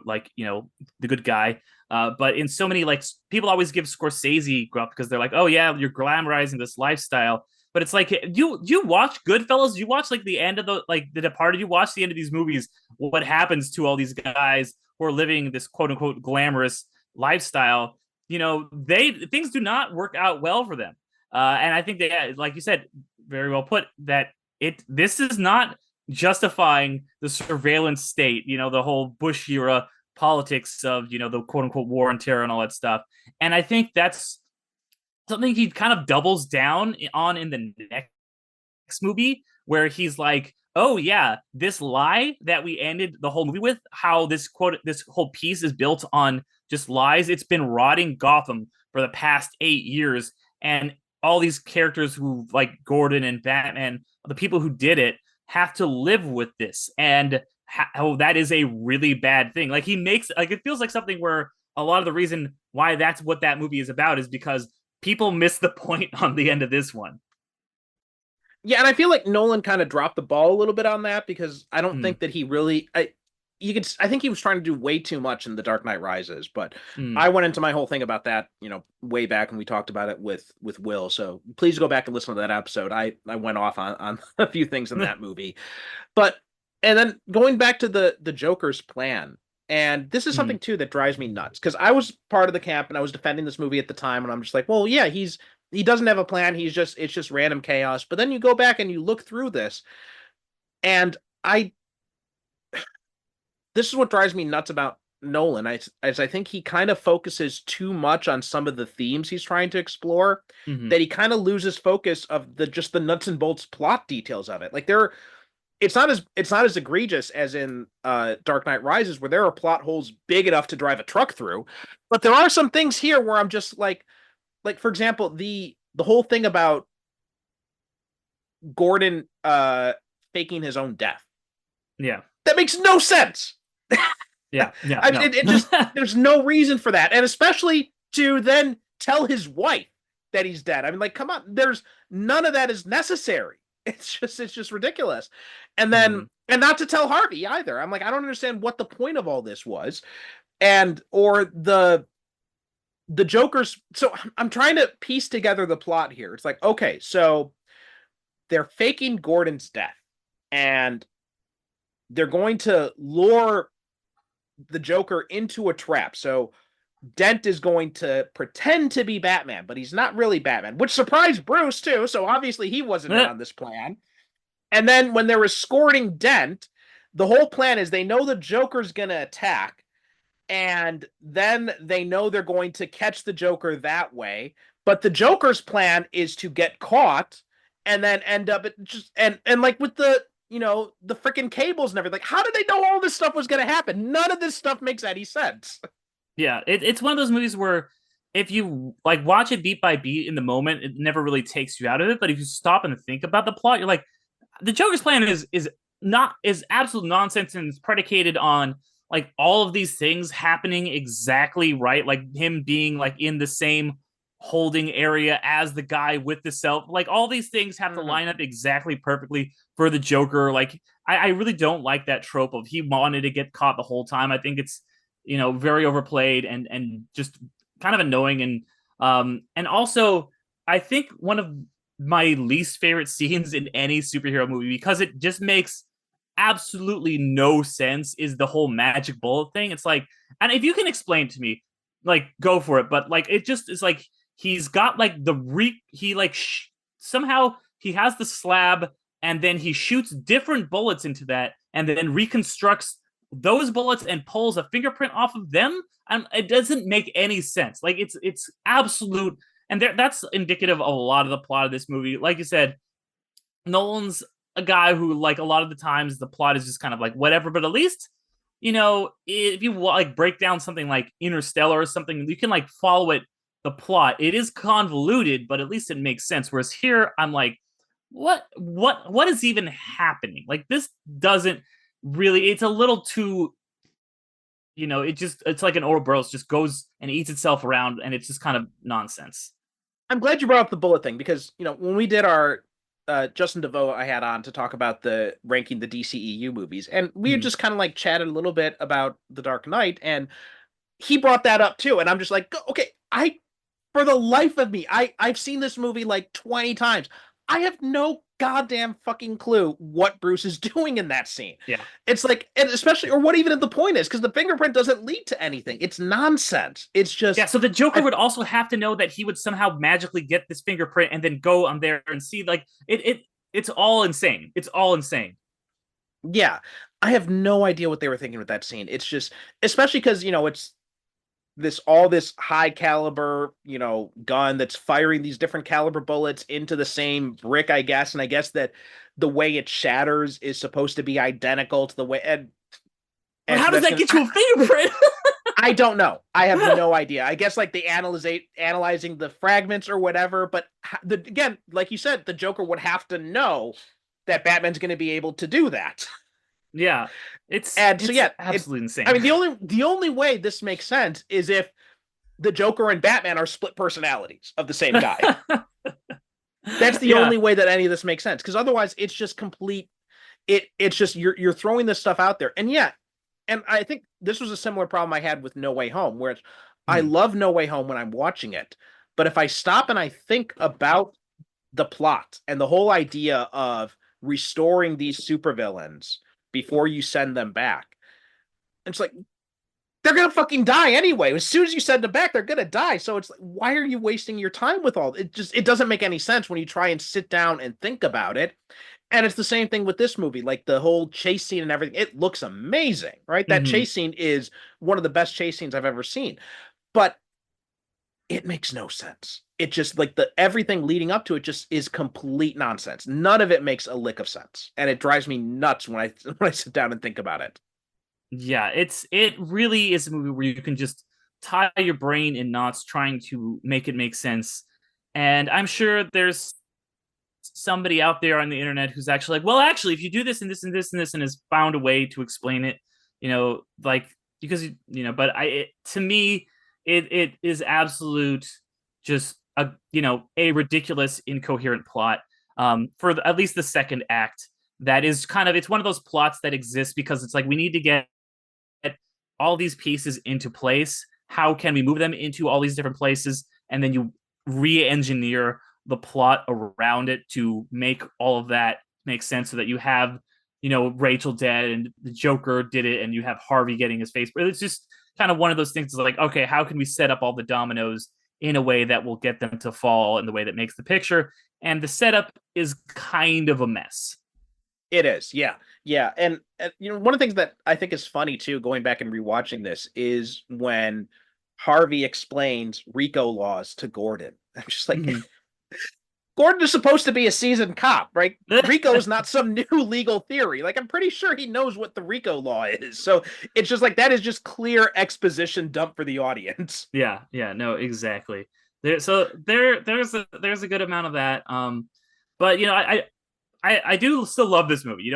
like the good guy. But in so many like people always give Scorsese gruff because they're like, oh yeah, you're glamorizing this lifestyle. But it's like you watch Goodfellas, you watch like the end of the Departed, you watch the end of these movies. What happens to all these guys who are living this quote unquote glamorous lifestyle? They things do not work out well for them. And I think that, like you said, very well put, that this is not justifying the surveillance state, the whole Bush era politics of, the quote unquote war on terror and all that stuff. And I think that's something he kind of doubles down on in the next movie, where he's like, oh yeah, this lie that we ended the whole movie with, how this whole piece is built on just lies. It's been rotting Gotham for the past 8 years. And all these characters who like Gordon and Batman, the people who did it, have to live with this, and how that is a really bad thing. Like he makes, like, it feels like something where a lot of the reason why that's what that movie is about is because people miss the point on the end of this one. Yeah, and I feel like Nolan kind of dropped the ball a little bit on that, because I don't Mm, think that he really I think he was trying to do way too much in The Dark Knight Rises, but mm. I went into my whole thing about that, way back when we talked about it with Will. So please go back and listen to that episode. I went off on a few things in that movie. But and then going back to the Joker's plan, and this is Mm. something too that drives me nuts, because I was part of the camp and I was defending this movie at the time, and I'm just like, well, yeah, he doesn't have a plan. It's just random chaos. But then you go back and you look through this, and I this is what drives me nuts about Nolan. I think he kind of focuses too much on some of the themes he's trying to explore, Hmm. that he kind of loses focus of the nuts and bolts plot details of it. Like it's not as egregious as in Dark Knight Rises, where there are plot holes big enough to drive a truck through, but there are some things here where I'm just like for example, the whole thing about Gordon faking his own death. Yeah. That makes no sense. Yeah. Yeah. I mean, No. it just there's no reason for that, and especially to then tell his wife that he's dead. I mean, like, come on, there's none of that is necessary. It's just ridiculous. And then, and not to tell Harvey either. I'm like, I don't understand what the point of all this was. And, or the Joker's, so I'm trying to piece together the plot here. It's like, okay, so they're faking Gordon's death and they're going to lure the Joker into a trap. So Dent is going to pretend to be Batman, but he's not really Batman, which surprised Bruce too. So obviously he wasn't in on this plan. And then when they're escorting Dent, the whole plan is they know the Joker's going to attack, and then they know they're going to catch the Joker that way. But the Joker's plan is to get caught and then end up at just and like with the the freaking cables and everything. Like, how did they know all this stuff was going to happen? None of this stuff makes any sense. Yeah, it's one of those movies where if you like watch it beat by beat in the moment, it never really takes you out of it. But if you stop and think about the plot, you're like, the Joker's plan is absolute nonsense and it's predicated on like all of these things happening exactly right, like him being like in the same holding area as the guy with the self. Like all these things have to line up exactly perfectly for the Joker. Like I really don't like that trope of he wanted to get caught the whole time. I think it's very overplayed and just kind of annoying. And also I think one of my least favorite scenes in any superhero movie, because it just makes absolutely no sense, is the whole magic bullet thing. It's like, and if you can explain to me, like, go for it. But like, it just is like, he's got like somehow he has the slab and then he shoots different bullets into that and then reconstructs those bullets and pulls a fingerprint off of them. And it doesn't make any sense. Like it's absolute. And that's indicative of a lot of the plot of this movie. Like you said, Nolan's a guy who, like, a lot of the times the plot is just kind of like whatever, but at least, if you like break down something like Interstellar or something, you can like follow it, the plot. It is convoluted, but at least it makes sense. Whereas here, I'm like, what is even happening? Like, this doesn't really, it's a little too, it's like an Ouroboros just goes and eats itself around, and it's just kind of nonsense. I'm glad you brought up the bullet thing because, when we did our Justin DeVoe I had on to talk about the ranking the DCEU movies, and we had just kind of like chatted a little bit about The Dark Knight, and he brought that up too, and I'm just like, okay, for the life of me, I've seen this movie like 20 times. I have no goddamn fucking clue what Bruce is doing in that scene. Yeah. It's like, and especially, or what even the point is, because the fingerprint doesn't lead to anything. It's nonsense. It's just... Yeah, so the Joker would also have to know that he would somehow magically get this fingerprint and then go on there and see, like, it's all insane. It's all insane. Yeah. I have no idea what they were thinking with that scene. It's just, especially because, it's this high caliber, gun that's firing these different caliber bullets into the same brick, I guess. And I guess that the way it shatters is supposed to be identical to the way. And how does that get you a fingerprint? I don't know. I have no idea. I guess like they analyzing the fragments or whatever. But again, like you said, the Joker would have to know that Batman's going to be able to do that. Yeah, it's absolutely insane. I mean, the only way this makes sense is if the Joker and Batman are split personalities of the same guy. That's the only way that any of this makes sense, because otherwise it's just complete. It's just you're throwing this stuff out there, and I think this was a similar problem I had with No Way Home, where I love No Way Home when I'm watching it, but if I stop and I think about the plot and the whole idea of restoring these supervillains before you send them back, it's like, they're gonna fucking die anyway. As soon as you send them back, they're gonna die. So it's like, why are you wasting your time with all it? It doesn't make any sense when you try and sit down and think about it. And it's the same thing with this movie, like the whole chase scene and everything. It looks amazing, right? That chase scene is one of the best chase scenes I've ever seen, but it makes no sense. It just, like, everything leading up to it just is complete nonsense. None of it makes a lick of sense, and it drives me nuts when I sit down and think about it. Yeah, it really is a movie where you can just tie your brain in knots trying to make it make sense. And I'm sure there's somebody out there on the internet who's actually like, well, actually, if you do this and this and this and this, and has found a way to explain it, like, because but to me, it is absolute just a ridiculous, incoherent plot for at least the second act. That is it's one of those plots that exists because it's like we need to get all these pieces into place. How can we move them into all these different places? And then you re-engineer the plot around it to make all of that make sense so that you have, Rachel dead and the Joker did it and you have Harvey getting his face. But it's just kind of one of those things like, okay, how can we set up all the dominoes in a way that will get them to fall in the way that makes the picture? And the setup is kind of a mess. It is, yeah. Yeah. And one of the things that I think is funny too, going back and rewatching this, is when Harvey explains RICO laws to Gordon. I'm just like, Gordon is supposed to be a seasoned cop, right? RICO is not some new legal theory. Like, I'm pretty sure he knows what the RICO law is. So it's just like, that is just clear exposition dump for the audience. Yeah, no, exactly. There's a good amount of that. But I do still love this movie.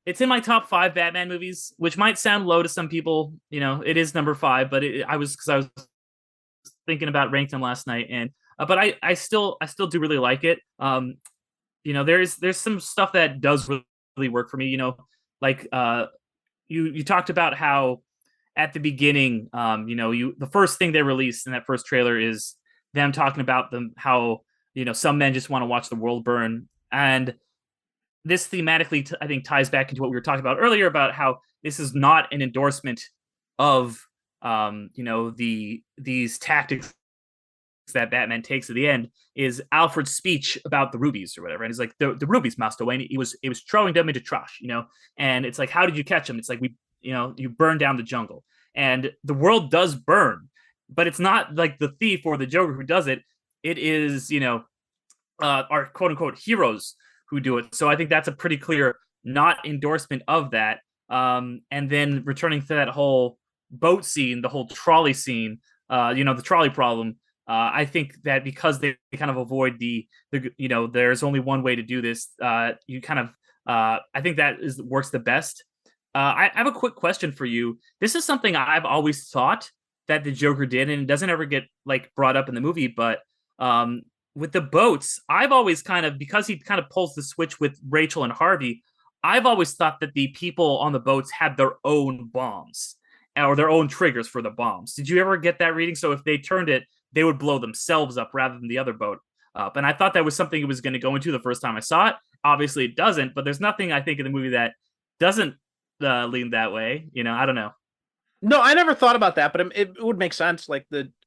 It's in my top 5 Batman movies, which might sound low to some people. It is number 5, but I was thinking about ranking them last night, and but I still do really like it. There's some stuff that does really work for me. Like you talked about how at the beginning, the first thing they released in that first trailer is them talking about how some men just want to watch the world burn. And this thematically, I think, ties back into what we were talking about earlier about how this is not an endorsement of, these tactics that Batman takes at the end. Is Alfred's speech about the rubies or whatever. And he's like, the rubies, Master Wayne, he was throwing them into trash, and it's like, how did you catch them? It's like, you burn down the jungle, and the world does burn, but it's not like the thief or the Joker who does it. It is, our quote unquote heroes who do it. So I think that's a pretty clear not endorsement of that. And then returning to that whole boat scene, the whole trolley scene, the trolley problem. I think that because they kind of avoid the there's only one way to do this. You kind of, I think that works the best. I have a quick question for you. This is something I've always thought that the Joker did, and it doesn't ever get brought up in the movie, but with the boats, I've always because he kind of pulls the switch with Rachel and Harvey, I've always thought that the people on the boats had their own bombs or their own triggers for the bombs. Did you ever get that reading? So if they turned it, they would blow themselves up rather than the other boat up. And I thought that was something it was going to go into the first time I saw it. Obviously it doesn't, but there's nothing I think in the movie that doesn't lean that way. I don't know. No, I never thought about that, but it would make sense. Like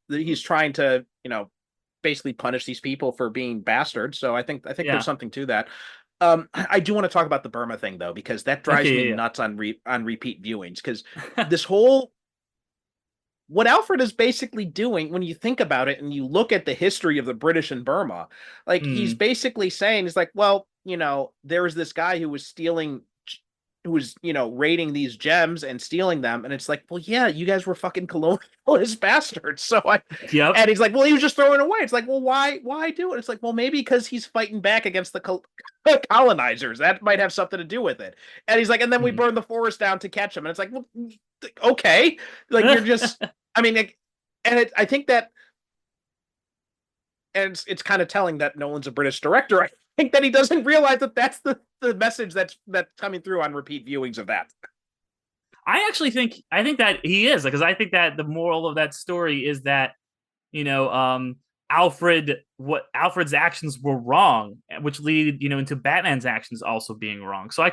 he's trying to, basically punish these people for being bastards. So I think there's something to that. I do want to talk about the Burma thing though, because that drives me nuts on repeat viewings. Because this whole, what Alfred is basically doing, when you think about it and you look at the history of the British in Burma, he's basically saying, he's like, well, there was this guy who was raiding these gems and stealing them. And it's like, well, yeah, you guys were fucking colonialist bastards. So and he's like, well, he was just throwing it away. It's like, well, why do it? It's like, well, maybe because he's fighting back against the colonizers. That might have something to do with it. And he's like, and then we burned the forest down to catch him. And it's like, well, okay. You're just, I mean, I think that, and it's kind of telling that Nolan's a British director. I think that he doesn't realize that that's the message that's coming through on repeat viewings of that. I think that he is, because I think that the moral of that story is that, Alfred's actions were wrong, which lead, into Batman's actions also being wrong. So I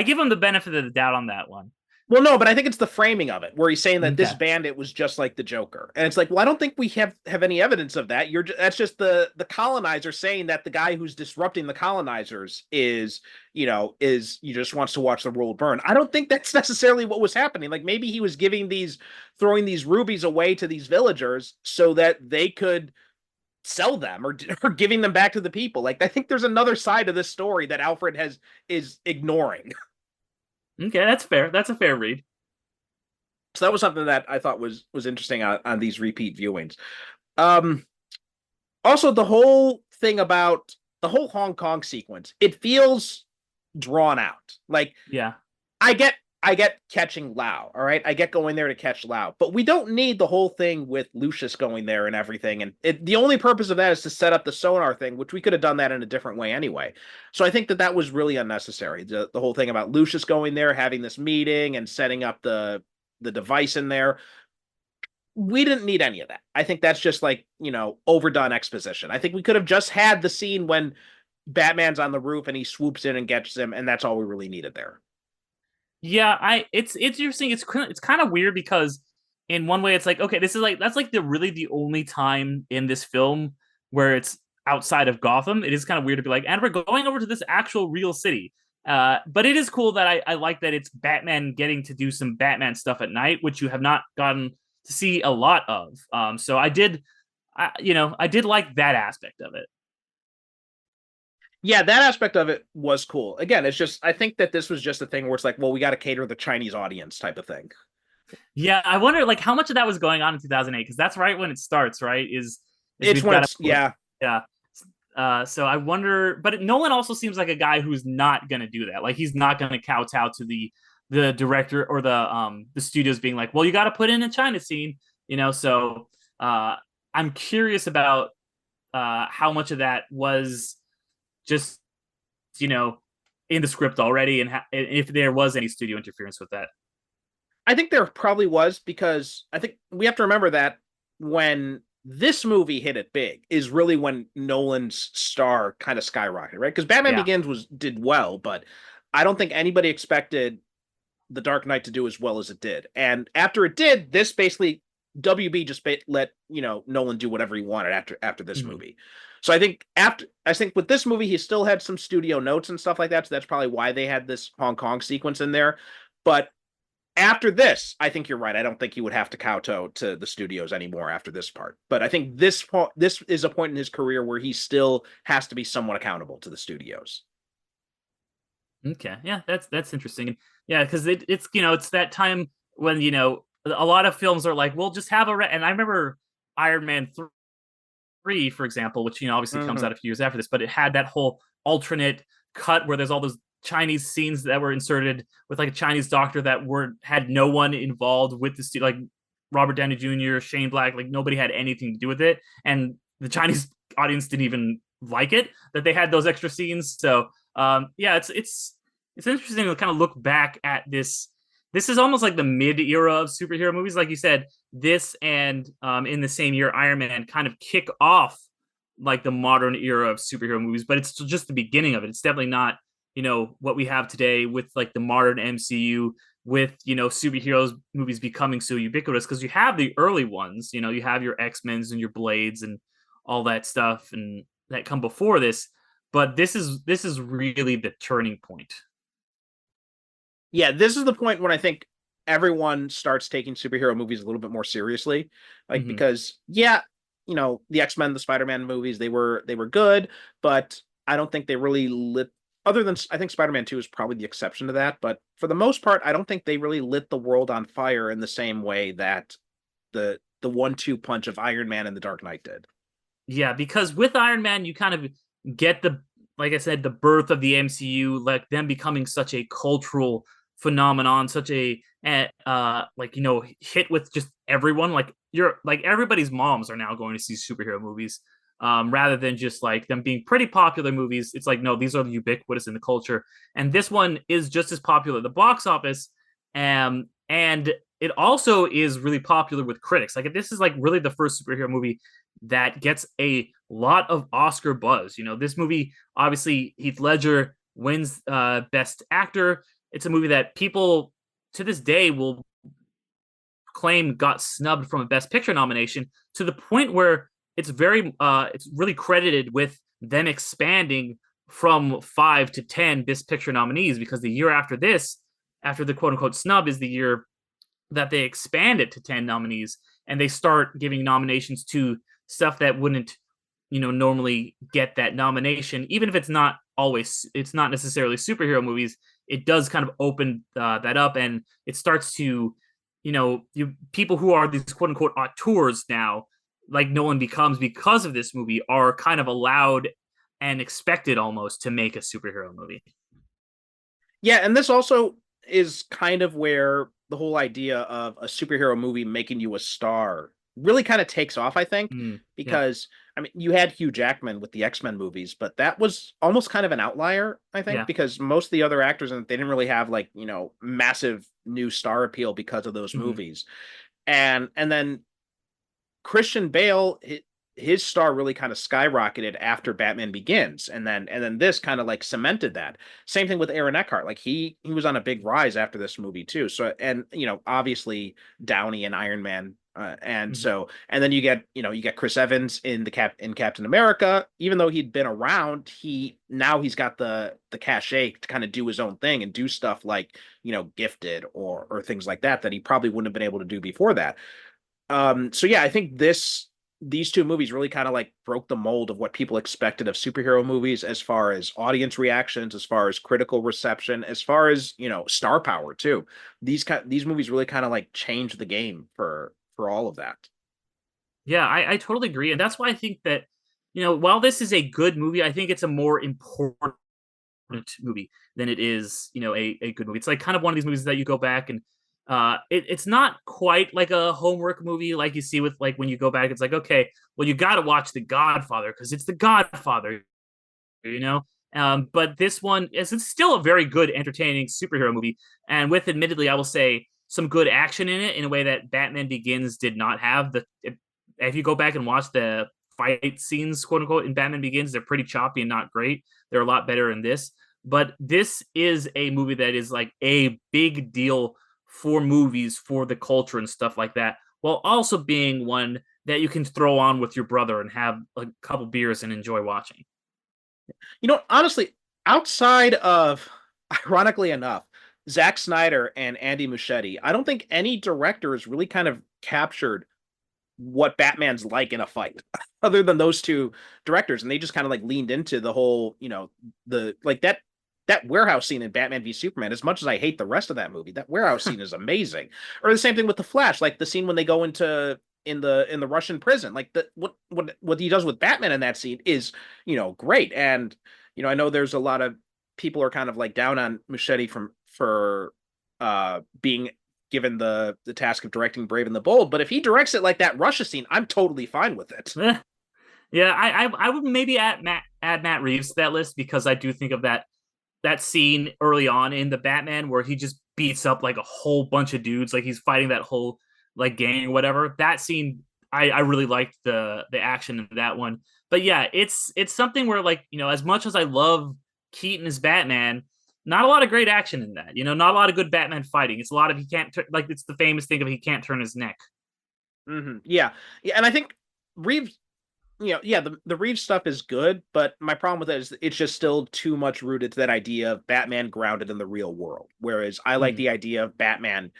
give him the benefit of the doubt on that one. Well, no, but I think it's the framing of it, where he's saying that this bandit was just like the Joker, and it's like, well, I don't think we have any evidence of that. That's just the colonizer saying that the guy who's disrupting the colonizers is he just wants to watch the world burn. I don't think that's necessarily what was happening. Like, maybe he was throwing these rubies away to these villagers so that they could sell them or giving them back to the people. Like, I think there's another side of this story that Alfred is ignoring. Okay, that's fair. That's a fair read. So that was something that I thought was interesting on these repeat viewings. Also, the whole thing about the whole Hong Kong sequence, it feels drawn out. Like, yeah, I get I get catching Lau, all right? I get going there to catch Lau, but we don't need the whole thing with Lucius going there and everything. And the only purpose of that is to set up the sonar thing, which we could have done that in a different way anyway. So I think that was really unnecessary. The whole thing about Lucius going there, having this meeting and setting up the device in there. We didn't need any of that. I think that's just like, overdone exposition. I think we could have just had the scene when Batman's on the roof and he swoops in and gets him, and that's all we really needed there. Yeah, it's interesting. It's kind of weird because in one way it's like, okay, this is like that's like the only time in this film where it's outside of Gotham. It is kind of weird to be like, and we're going over to this actual real city. But it is cool that I like that it's Batman getting to do some Batman stuff at night, which you have not gotten to see a lot of. So I did like that aspect of it. Yeah, that aspect of it was cool. Again, it's just, I think that this was just a thing where it's like, well, we got to cater the Chinese audience type of thing. Yeah, I wonder like how much of that was going on in 2008, because that's right when it starts, right? It's when it's, yeah. So I wonder, but Nolan also seems like a guy who's not going to do that. Like he's not going to kowtow to the director or the studios being like, well, you got to put in a China scene, So I'm curious about how much of that was just in the script already, and if there was any studio interference with that. I think there probably was, because I think we have to remember that when this movie hit it big is really when Nolan's star kind of skyrocketed, right? Because Batman Begins did well, but I don't think anybody expected The Dark Knight to do as well as it did. And after it did, this basically WB just let Nolan do whatever he wanted after this movie. So I think with this movie, he still had some studio notes and stuff like that. So that's probably why they had this Hong Kong sequence in there. But after this, I think you're right. I don't think he would have to kowtow to the studios anymore after this part. But I think this is a point in his career where he still has to be somewhat accountable to the studios. Okay, yeah, that's interesting. Yeah, because it's that time when a lot of films are like, we'll just have and I remember Iron Man 3, for example, which obviously comes out a few years after this, but it had that whole alternate cut where there's all those Chinese scenes that were inserted with like a Chinese doctor that had no one involved with the like Robert Downey Jr., Shane Black, like nobody had anything to do with it, and the Chinese audience didn't even like it that they had those extra scenes. So yeah, it's interesting to kind of look back at this. This is almost like the mid-era of superhero movies. Like you said, this and in the same year, Iron Man kind of kick off like the modern era of superhero movies, but it's just the beginning of it. It's definitely not, what we have today with like the modern MCU with, superheroes movies becoming so ubiquitous, because you have the early ones, you have your X-Men's and your Blades and all that stuff and that come before this. But this is really the turning point. Yeah, this is the point when I think everyone starts taking superhero movies a little bit more seriously. Like, because, the X-Men, the Spider-Man movies, they were good, but I don't think they really lit, other than, I think Spider-Man 2 is probably the exception to that. But for the most part, I don't think they really lit the world on fire in the same way that the 1-2 punch of Iron Man and The Dark Knight did. Yeah, because with Iron Man, you kind of get like I said, the birth of the MCU, like them becoming such a cultural phenomenon, such a hit with just everyone. Like everybody's moms are now going to see superhero movies, rather than just like them being pretty popular movies. It's like, no, these are ubiquitous in the culture, and this one is just as popular at the box office, and it also is really popular with critics. Like this is like really the first superhero movie that gets a lot of Oscar buzz. This movie, obviously, Heath Ledger wins Best Actor. It's a movie that people to this day will claim got snubbed from a Best Picture nomination, to the point where it's really credited with them expanding from 5 to 10 Best Picture nominees, because the year after this, after the quote unquote snub, is the year that they expand it to 10 nominees, and they start giving nominations to stuff that wouldn't, normally get that nomination, even if it's not necessarily superhero movies. It does kind of open that up, and it starts to, people who are these quote unquote auteurs now, like Nolan becomes because of this movie, are kind of allowed and expected almost to make a superhero movie. Yeah, and this also is kind of where the whole idea of a superhero movie making you a star really kind of takes off, I think, Yeah. because I mean, you had Hugh Jackman with the X-Men movies, but that was almost kind of an outlier, I think, Yeah. because most of the other actors and they didn't really have like, massive new star appeal because of those Mhm. movies. And then Christian Bale, his star really kind of skyrocketed after Batman Begins, and then this kind of like cemented that. Same thing with Aaron Eckhart, like he was on a big rise after this movie too. So and obviously Downey and Iron Man, Mhm. and then you get Chris Evans in Captain America. Even though he'd been around, he's got the cachet to kind of do his own thing and do stuff like Gifted or things like that he probably wouldn't have been able to do before that. So yeah, I think these two movies really kind of like broke the mold of what people expected of superhero movies as far as audience reactions, as far as critical reception, as far as, star power too. These movies really kind of like changed the game for all of that. Yeah, I totally agree. And that's why I think that, while this is a good movie, I think it's a more important movie than it is, a good movie. It's like kind of one of these movies that you go back and it's not quite like a homework movie like you see with like when you go back, it's like, okay, well, you got to watch The Godfather because it's The Godfather, you know. But this one is it's still a very good, entertaining superhero movie, and with admittedly, I will say some good action in it in a way that Batman Begins did not have. If you go back and watch the fight scenes, quote unquote, in Batman Begins, they're pretty choppy and not great. They're a lot better in this, but this is a movie that is like a big deal for movies, for the culture and stuff like that, while also being one that you can throw on with your brother and have a couple beers and enjoy watching. Honestly, outside of, ironically enough, Zack Snyder and Andy Muschietti, I don't think any director has really kind of captured what Batman's like in a fight, other than those two directors, and they just kind of like leaned into the whole, the like that warehouse scene in Batman v Superman. As much as I hate the rest of that movie, that warehouse scene is amazing. Or the same thing with the Flash, like the scene when they go into in the Russian prison, like the what he does with Batman in that scene is great. And I know there's a lot of people are kind of like down on Muschietti for being given the task of directing Brave and the Bold, but if he directs it like that Russia scene, I'm totally fine with it. Yeah, I would maybe add Matt Reeves to that list because I do think of that scene early on in the Batman where he just beats up like a whole bunch of dudes, like he's fighting that whole like gang or whatever. That scene, I really liked the action in that one. But yeah, it's something where like as much as I love Keaton as Batman, not a lot of great action in that. Not a lot of good Batman fighting. It's a lot of he can't like it's the famous thing of he can't turn his neck. Yeah, yeah, and I think Reeves, yeah, the Reeves stuff is good, but my problem with it is it's just still too much rooted to that idea of Batman grounded in the real world. Whereas I like Mm. the idea of Batman,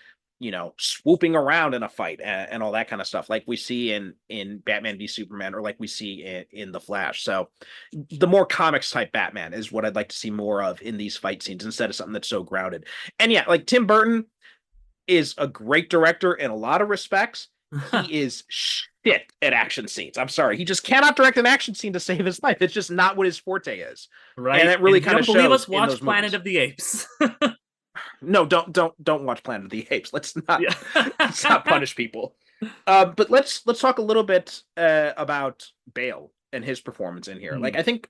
swooping around in a fight and all that kind of stuff, like we see in Batman v Superman, or like we see in the Flash. So the more comics type Batman is what I'd like to see more of in these fight scenes instead of something that's so grounded. And yeah, like Tim Burton is a great director in a lot of respects. He is shit at action scenes. I'm sorry. He just cannot direct an action scene to save his life. It's just not what his forte is. And Right? it And really if you kind of don't believe shows us, in watch those Planet movies. of the Apes. No, don't watch Planet of the Apes. Let's not Yeah. let's not punish people. But let's talk a little bit about Bale and his performance in here. Like Mm, I think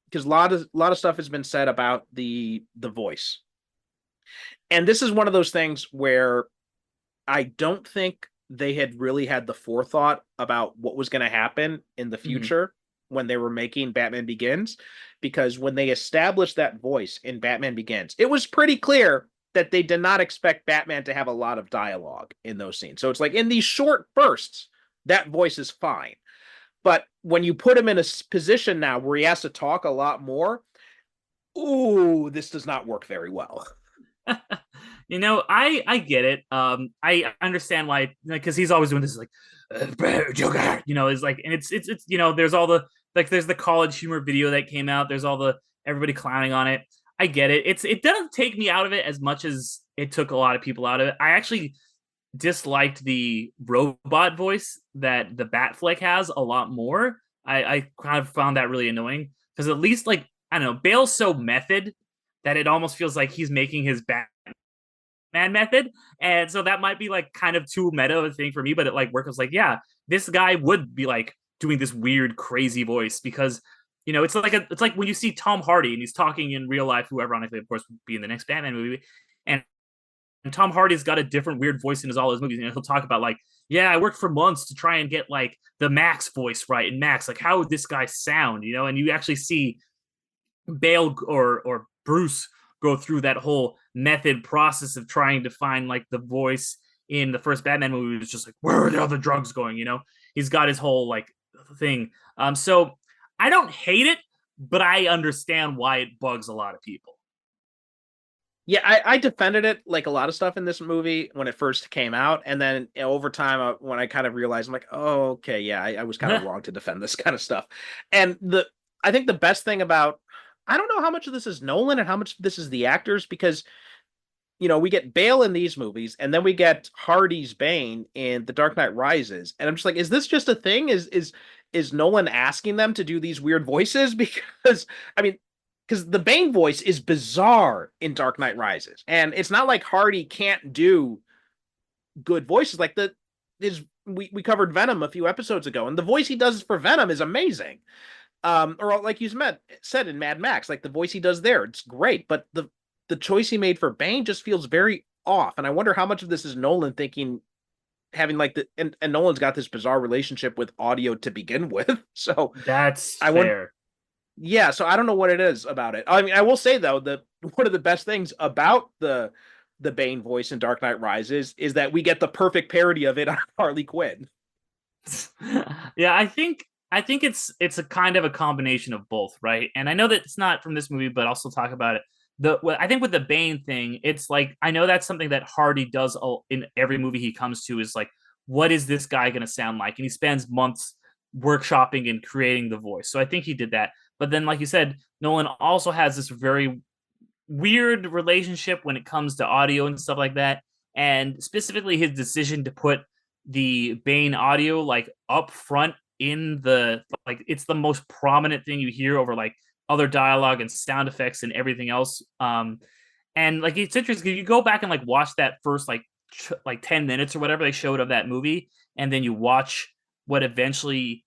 because a lot of stuff has been said about the voice. And this is one of those things where I don't think they had really had the forethought about what was going to happen in the mhm. future when they were making Batman Begins, because when they established that voice in Batman Begins, it was pretty clear that they did not expect Batman to have a lot of dialogue in those scenes. So it's like in these short bursts, that voice is fine. But when you put him in a position now where he has to talk a lot more, ooh, this does not work very well. I get it. I understand why, because he's always doing this like, Joker. Is like, and it's there's all the like, there's the college humor video that came out. There's all the everybody clowning on it. I get it. It doesn't take me out of it as much as it took a lot of people out of it. I actually disliked the robot voice that the Batfleck has a lot more. I kind of found that really annoying because at least like I don't know, Bale's so method that it almost feels like he's making his Batman Batman method. And so that might be like kind of too meta of a thing for me, but it like works. Like, yeah, this guy would be like doing this weird, crazy voice because it's like when you see Tom Hardy and he's talking in real life, who ironically, of course, would be in the next Batman movie, and Tom Hardy's got a different weird voice in all his movies. And he'll talk about like, yeah, I worked for months to try and get like the Max voice right. And Max, like, how would this guy sound? And you actually see Bale or Bruce go through that whole method process of trying to find like the voice in the first Batman movie. It's just like, where are the other drugs going? He's got his whole like thing. So I don't hate it, but I understand why it bugs a lot of people. Yeah, I defended it like a lot of stuff in this movie when it first came out, and then over time, when I kind of realized, I'm like, oh, okay, yeah, I was kind of wrong to defend this kind of stuff. And I think the best thing about, I don't know how much of this is Nolan and how much of this is the actors, because we get Bale in these movies, and then we get Hardy's Bane in The Dark Knight Rises, and I'm just like, is this just a thing? Is Nolan asking them to do these weird voices? Because I mean, because the Bane voice is bizarre in Dark Knight Rises, and it's not like Hardy can't do good voices. Like we covered Venom a few episodes ago, and the voice he does for Venom is amazing. Or like you said in Mad Max, like the voice he does there, it's great. But the choice he made for Bane just feels very off, and I wonder how much of this is Nolan thinking, having like and Nolan's got this bizarre relationship with audio to begin with. So That's I fair. Yeah, so I don't know what it is about it. I mean, I will say though that one of the best things about the Bane voice in Dark Knight Rises is that we get the perfect parody of it on Harley Quinn. Yeah, I think it's a kind of a combination of both, right? And I know that it's not from this movie, but I'll still talk about it. I think with the Bane thing, it's like I know that's something that Hardy does in every movie he comes to, is like, what is this guy going to sound like? And he spends months workshopping and creating the voice. So I think he did that. But then, like you said, Nolan also has this very weird relationship when it comes to audio and stuff like that. And specifically his decision to put the Bane audio like up front in like it's the most prominent thing you hear over like other dialogue and sound effects and everything else. And like it's interesting, you go back and like watch that first like 10 minutes or whatever they showed of that movie, and then you watch what eventually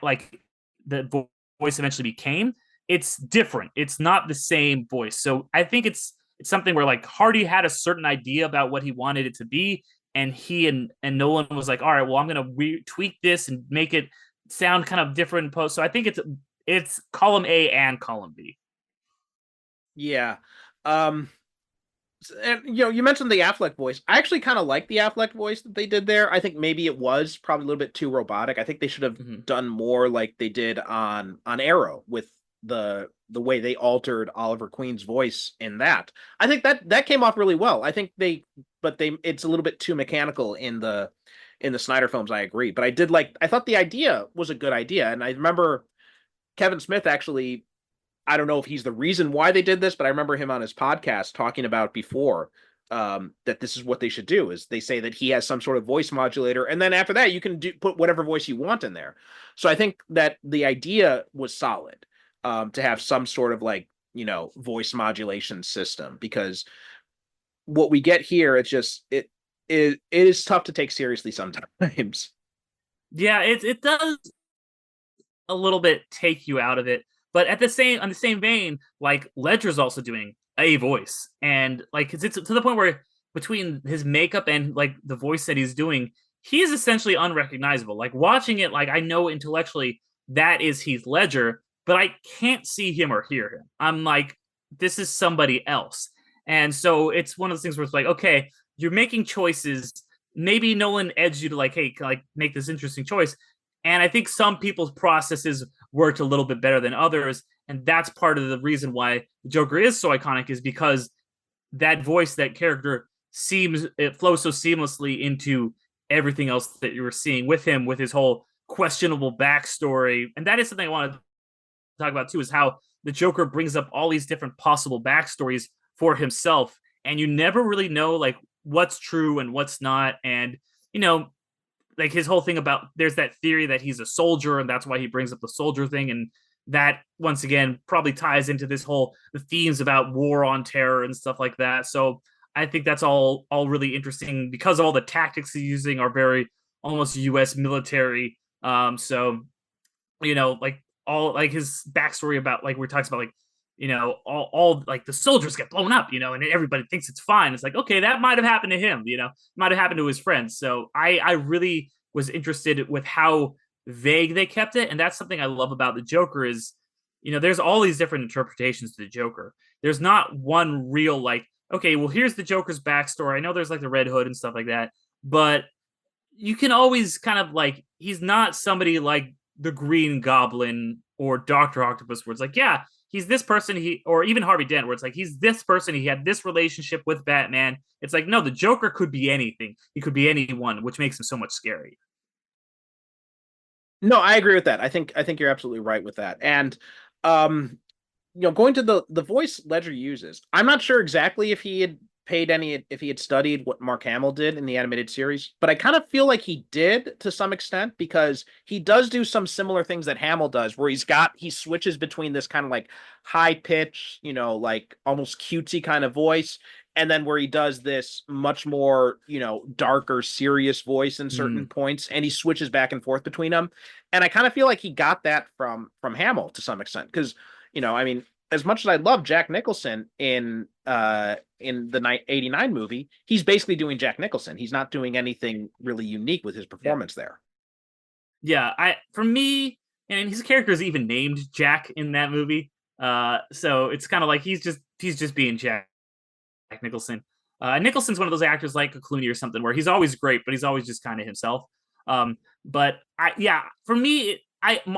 like the voice eventually became. It's different. It's not the same voice. So I think it's something where like Hardy had a certain idea about what he wanted it to be, and he and Nolan was like, all right, well, I'm gonna tweak this and make it sound kind of different in post. So I think it's column A and column B. Yeah. And you mentioned the Affleck voice. I actually kind of like the Affleck voice that they did there. I think maybe it was probably a little bit too robotic. I think they should have done more like they did on Arrow with the way they altered Oliver Queen's voice in that. I think that came off really well. I think it's a little bit too mechanical in the Snyder films. I agree, but I thought the idea was a good idea, and I remember Kevin Smith actually, I don't know if he's the reason why they did this, but I remember him on his podcast talking about before that this is what they should do. Is they say that he has some sort of voice modulator, and then after that you can put whatever voice you want in there. So I think that the idea was solid, to have some sort of like voice modulation system, because what we get here, it is tough to take seriously sometimes. Yeah, it does a little bit take you out of it. But on the same vein, like Ledger's also doing a voice, and like it's to the point where between his makeup and like the voice that he's doing, he is essentially unrecognizable. Like watching it, like I know intellectually that is Heath Ledger, but I can't see him or hear him. I'm like, this is somebody else. And so it's one of those things where it's like, okay, you're making choices. Maybe Nolan edged you to like, hey, like make this interesting choice. And I think some people's processes worked a little bit better than others. And that's part of the reason why the Joker is so iconic, is because that voice, that character it flows so seamlessly into everything else that you were seeing with him, with his whole questionable backstory. And that is something I want to talk about too, is how the Joker brings up all these different possible backstories for himself. And you never really know like what's true and what's not. And, like his whole thing about, there's that theory that he's a soldier and that's why he brings up the soldier thing. And that once again probably ties into this whole the themes about war on terror and stuff like that. So I think that's all really interesting because all the tactics he's using are very almost U.S. military. So like all like his backstory about like where he talks about like all like the soldiers get blown up, and everybody thinks it's fine. It's like, okay, that might have happened to him, might have happened to his friends. So I really was interested with how vague they kept it, and that's something I love about the Joker is, there's all these different interpretations to the Joker. There's not one real like, okay, well, here's the Joker's backstory. I know there's like the Red Hood and stuff like that, but you can always kind of like, he's not somebody like the Green Goblin or Doctor Octopus, where it's like, yeah, he's this person, or even Harvey Dent, where it's like he's this person, he had this relationship with Batman. It's like, no, the Joker could be anything. He could be anyone, which makes him so much scary. No, I agree with that. I think you're absolutely right with that. And going to the voice Ledger uses, I'm not sure exactly if he had studied what Mark Hamill did in the animated series, but I kind of feel like he did to some extent, because he does do some similar things that Hamill does, where he switches between this kind of like high pitch, like almost cutesy kind of voice, and then where he does this much more, darker, serious voice in certain points, and he switches back and forth between them. And I kind of feel like he got that from Hamill to some extent, because I mean, as much as I love Jack Nicholson in the '89 movie, he's basically doing Jack Nicholson. He's not doing anything really unique with his performance there. Yeah, for me, and his character is even named Jack in that movie. So it's kind of like he's just being Jack Nicholson. Nicholson's one of those actors like a Clooney or something, where he's always great, but he's always just kind of himself. But for me,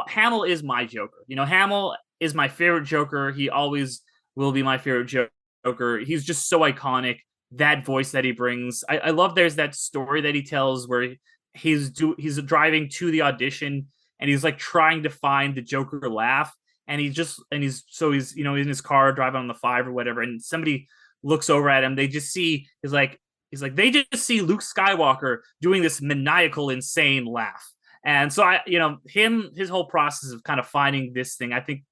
Hamill is my Joker. Hamill is my favorite Joker. He always will be my favorite Joker. He's just so iconic. That voice that he brings. I love there's that story that he tells where he's driving to the audition and he's like trying to find the Joker laugh, and he's in his car driving on the 5 or whatever, and somebody looks over at him. They just see he's like they just see Luke Skywalker doing this maniacal, insane laugh. And so his whole process of kind of finding this thing, I think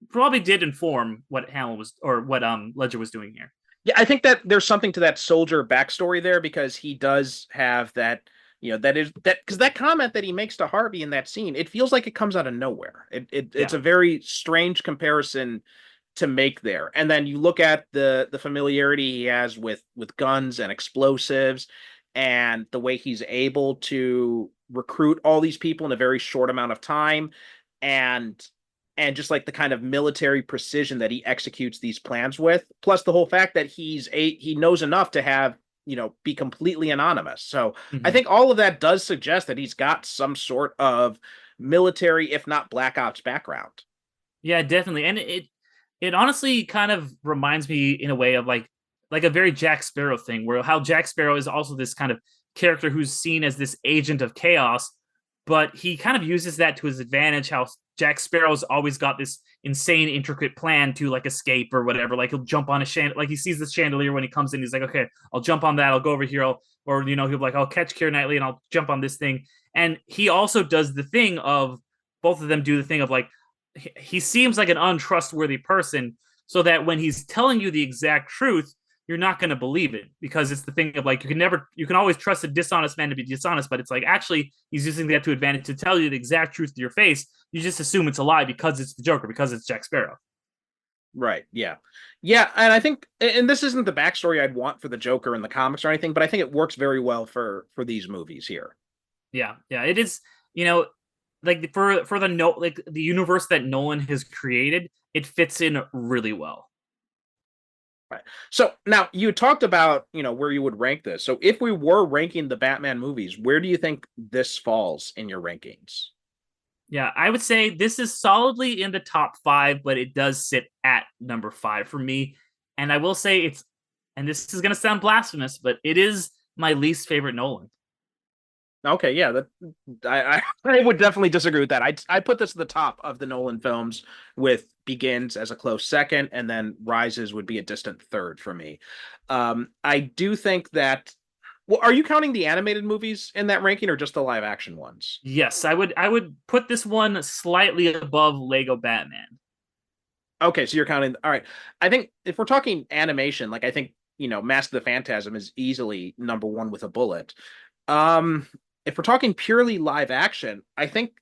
probably did inform what Hamill was, or what Ledger was doing here. Yeah, I think that there's something to that soldier backstory there, because he does have that, because that comment that he makes to Harvey in that scene, it feels like it comes out of nowhere. It's a very strange comparison to make there. And then you look at the familiarity he has with guns and explosives, and the way he's able to recruit all these people in a very short amount of time, and just like the kind of military precision that he executes these plans with, plus the whole fact that he knows enough to have, be completely anonymous. So I think all of that does suggest that he's got some sort of military, if not black ops background. Yeah, definitely. And it honestly kind of reminds me in a way of like a very Jack Sparrow thing, where how Jack Sparrow is also this kind of character who's seen as this agent of chaos, but he kind of uses that to his advantage. How Jack Sparrow's always got this insane, intricate plan to like escape or whatever. Like he'll jump on a chandelier, like he sees this chandelier when he comes in. He's like, okay, I'll jump on that. I'll go over here. He'll be like, I'll catch Keira Knightley and I'll jump on this thing. And he also does the thing of, both of them do the thing of like, he seems like an untrustworthy person, so that when he's telling you the exact truth, you're not going to believe it, because it's the thing of like, you can always trust a dishonest man to be dishonest, but it's like, actually he's using that to advantage to tell you the exact truth to your face. You just assume it's a lie because it's the Joker, because it's Jack Sparrow. Right. Yeah. Yeah. And I think, and this isn't the backstory I'd want for the Joker in the comics or anything, but I think it works very well for these movies here. Yeah. Yeah. It is, like for the universe that Nolan has created, it fits in really well. Right. So now you talked about, where you would rank this. So if we were ranking the Batman movies, where do you think this falls in your rankings? Yeah, I would say this is solidly in the top 5, but it does sit at number 5 for me. And I will say and this is going to sound blasphemous, but it is my least favorite Nolan. Okay, yeah, I would definitely disagree with that. I put this at the top of the Nolan films, with Begins as a close second, and then Rises would be a distant third for me. I do think that. Well, are you counting the animated movies in that ranking, or just the live action ones? Yes, I would put this one slightly above Lego Batman. Okay, so you're counting. All right, I think if we're talking animation, like I think Mask of the Phantasm is easily number one with a bullet. If we're talking purely live action, I think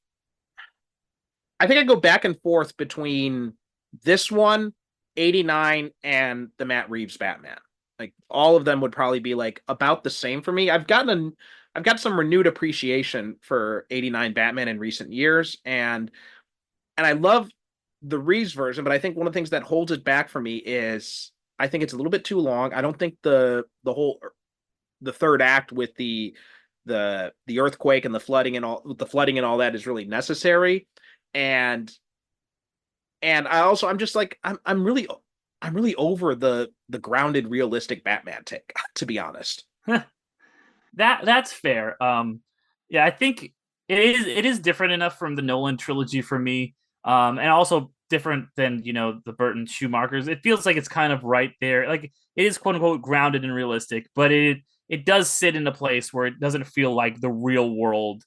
I go back and forth between this one, 89, and the Matt Reeves Batman. Like all of them would probably be like about the same for me. I've got some renewed appreciation for 89 Batman in recent years, and I love the Reeves version, but I think one of the things that holds it back for me is I think it's a little bit too long. I don't think the third act with the earthquake and the flooding and all that is really necessary. And I'm just like I'm really over the grounded realistic Batman take, to be honest. That's fair. Yeah, I think it is different enough from the Nolan trilogy for me. And also different than the Burton Schumachers. It feels like it's kind of right there. Like it is quote unquote grounded and realistic, but it does sit in a place where it doesn't feel like the real world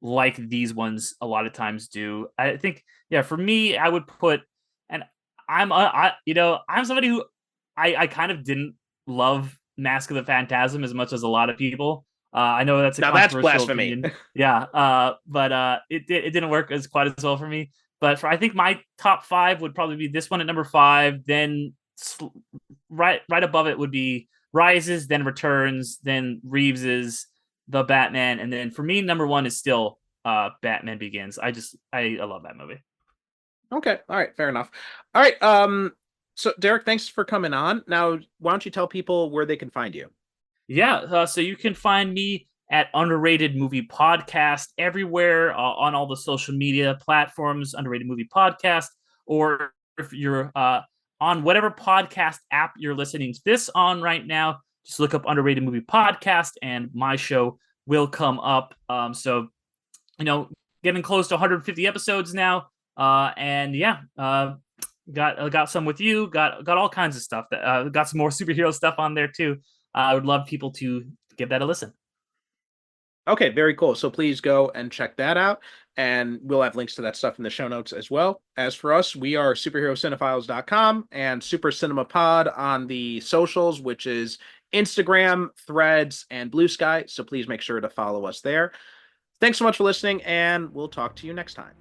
like these ones a lot of times do. I think, yeah, for me, I would put, and I'm somebody who I kind of didn't love Mask of the Phantasm as much as a lot of people. I know that's a Now that's controversial blasphemy. opinion. Yeah, but it didn't work as quite as well for me. But I think my top 5 would probably be this one at number 5. Then right above it would be Rises, then Returns, then Reeves's The Batman, and then for me number 1 is still Batman Begins. I love that movie. Okay, all right, fair enough. All right, so Derick, thanks for coming on. Now, why don't you tell people where they can find you? Yeah, so you can find me at Underrated Movie Podcast everywhere on all the social media platforms, Underrated Movie Podcast, or if you're on whatever podcast app you're listening to this on right now, just look up Underrated Movie Podcast and my show will come up. So, getting close to 150 episodes now, and yeah, got some with you, got all kinds of stuff. That got some more superhero stuff on there too. I would love people to give that a listen. Okay, very cool. So please go and check that out. And we'll have links to that stuff in the show notes as well. As for us, we are superherocinephiles.com and Super Cinema Pod on the socials, which is Instagram, Threads, and Blue Sky. So please make sure to follow us there. Thanks so much for listening, and we'll talk to you next time.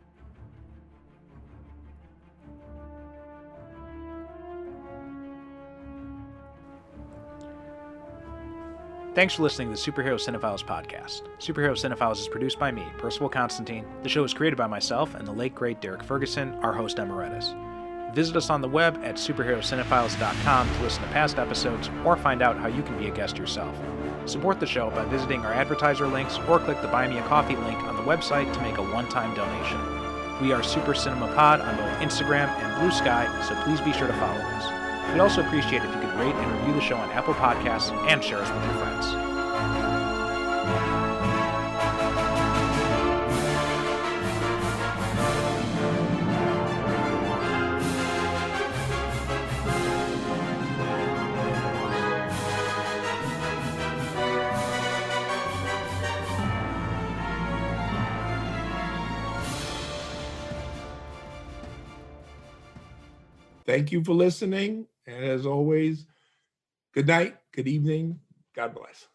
Thanks for listening to the Superhero Cinephiles podcast. Superhero Cinephiles is produced by me, Percival Constantine. The show is created by myself and the late great Derek Ferguson, our host emeritus. Visit us on the web at superherocinephiles.com to listen to past episodes or find out how you can be a guest yourself. Support the show by visiting our advertiser links or click the Buy Me a Coffee link on the website to make a one-time donation. We are Super Cinema Pod on both Instagram and Blue Sky, so please be sure to follow us. We'd also appreciate if you could rate and review the show on Apple Podcasts and share us with your friends. Thank you for listening. And as always, good night, good evening. God bless.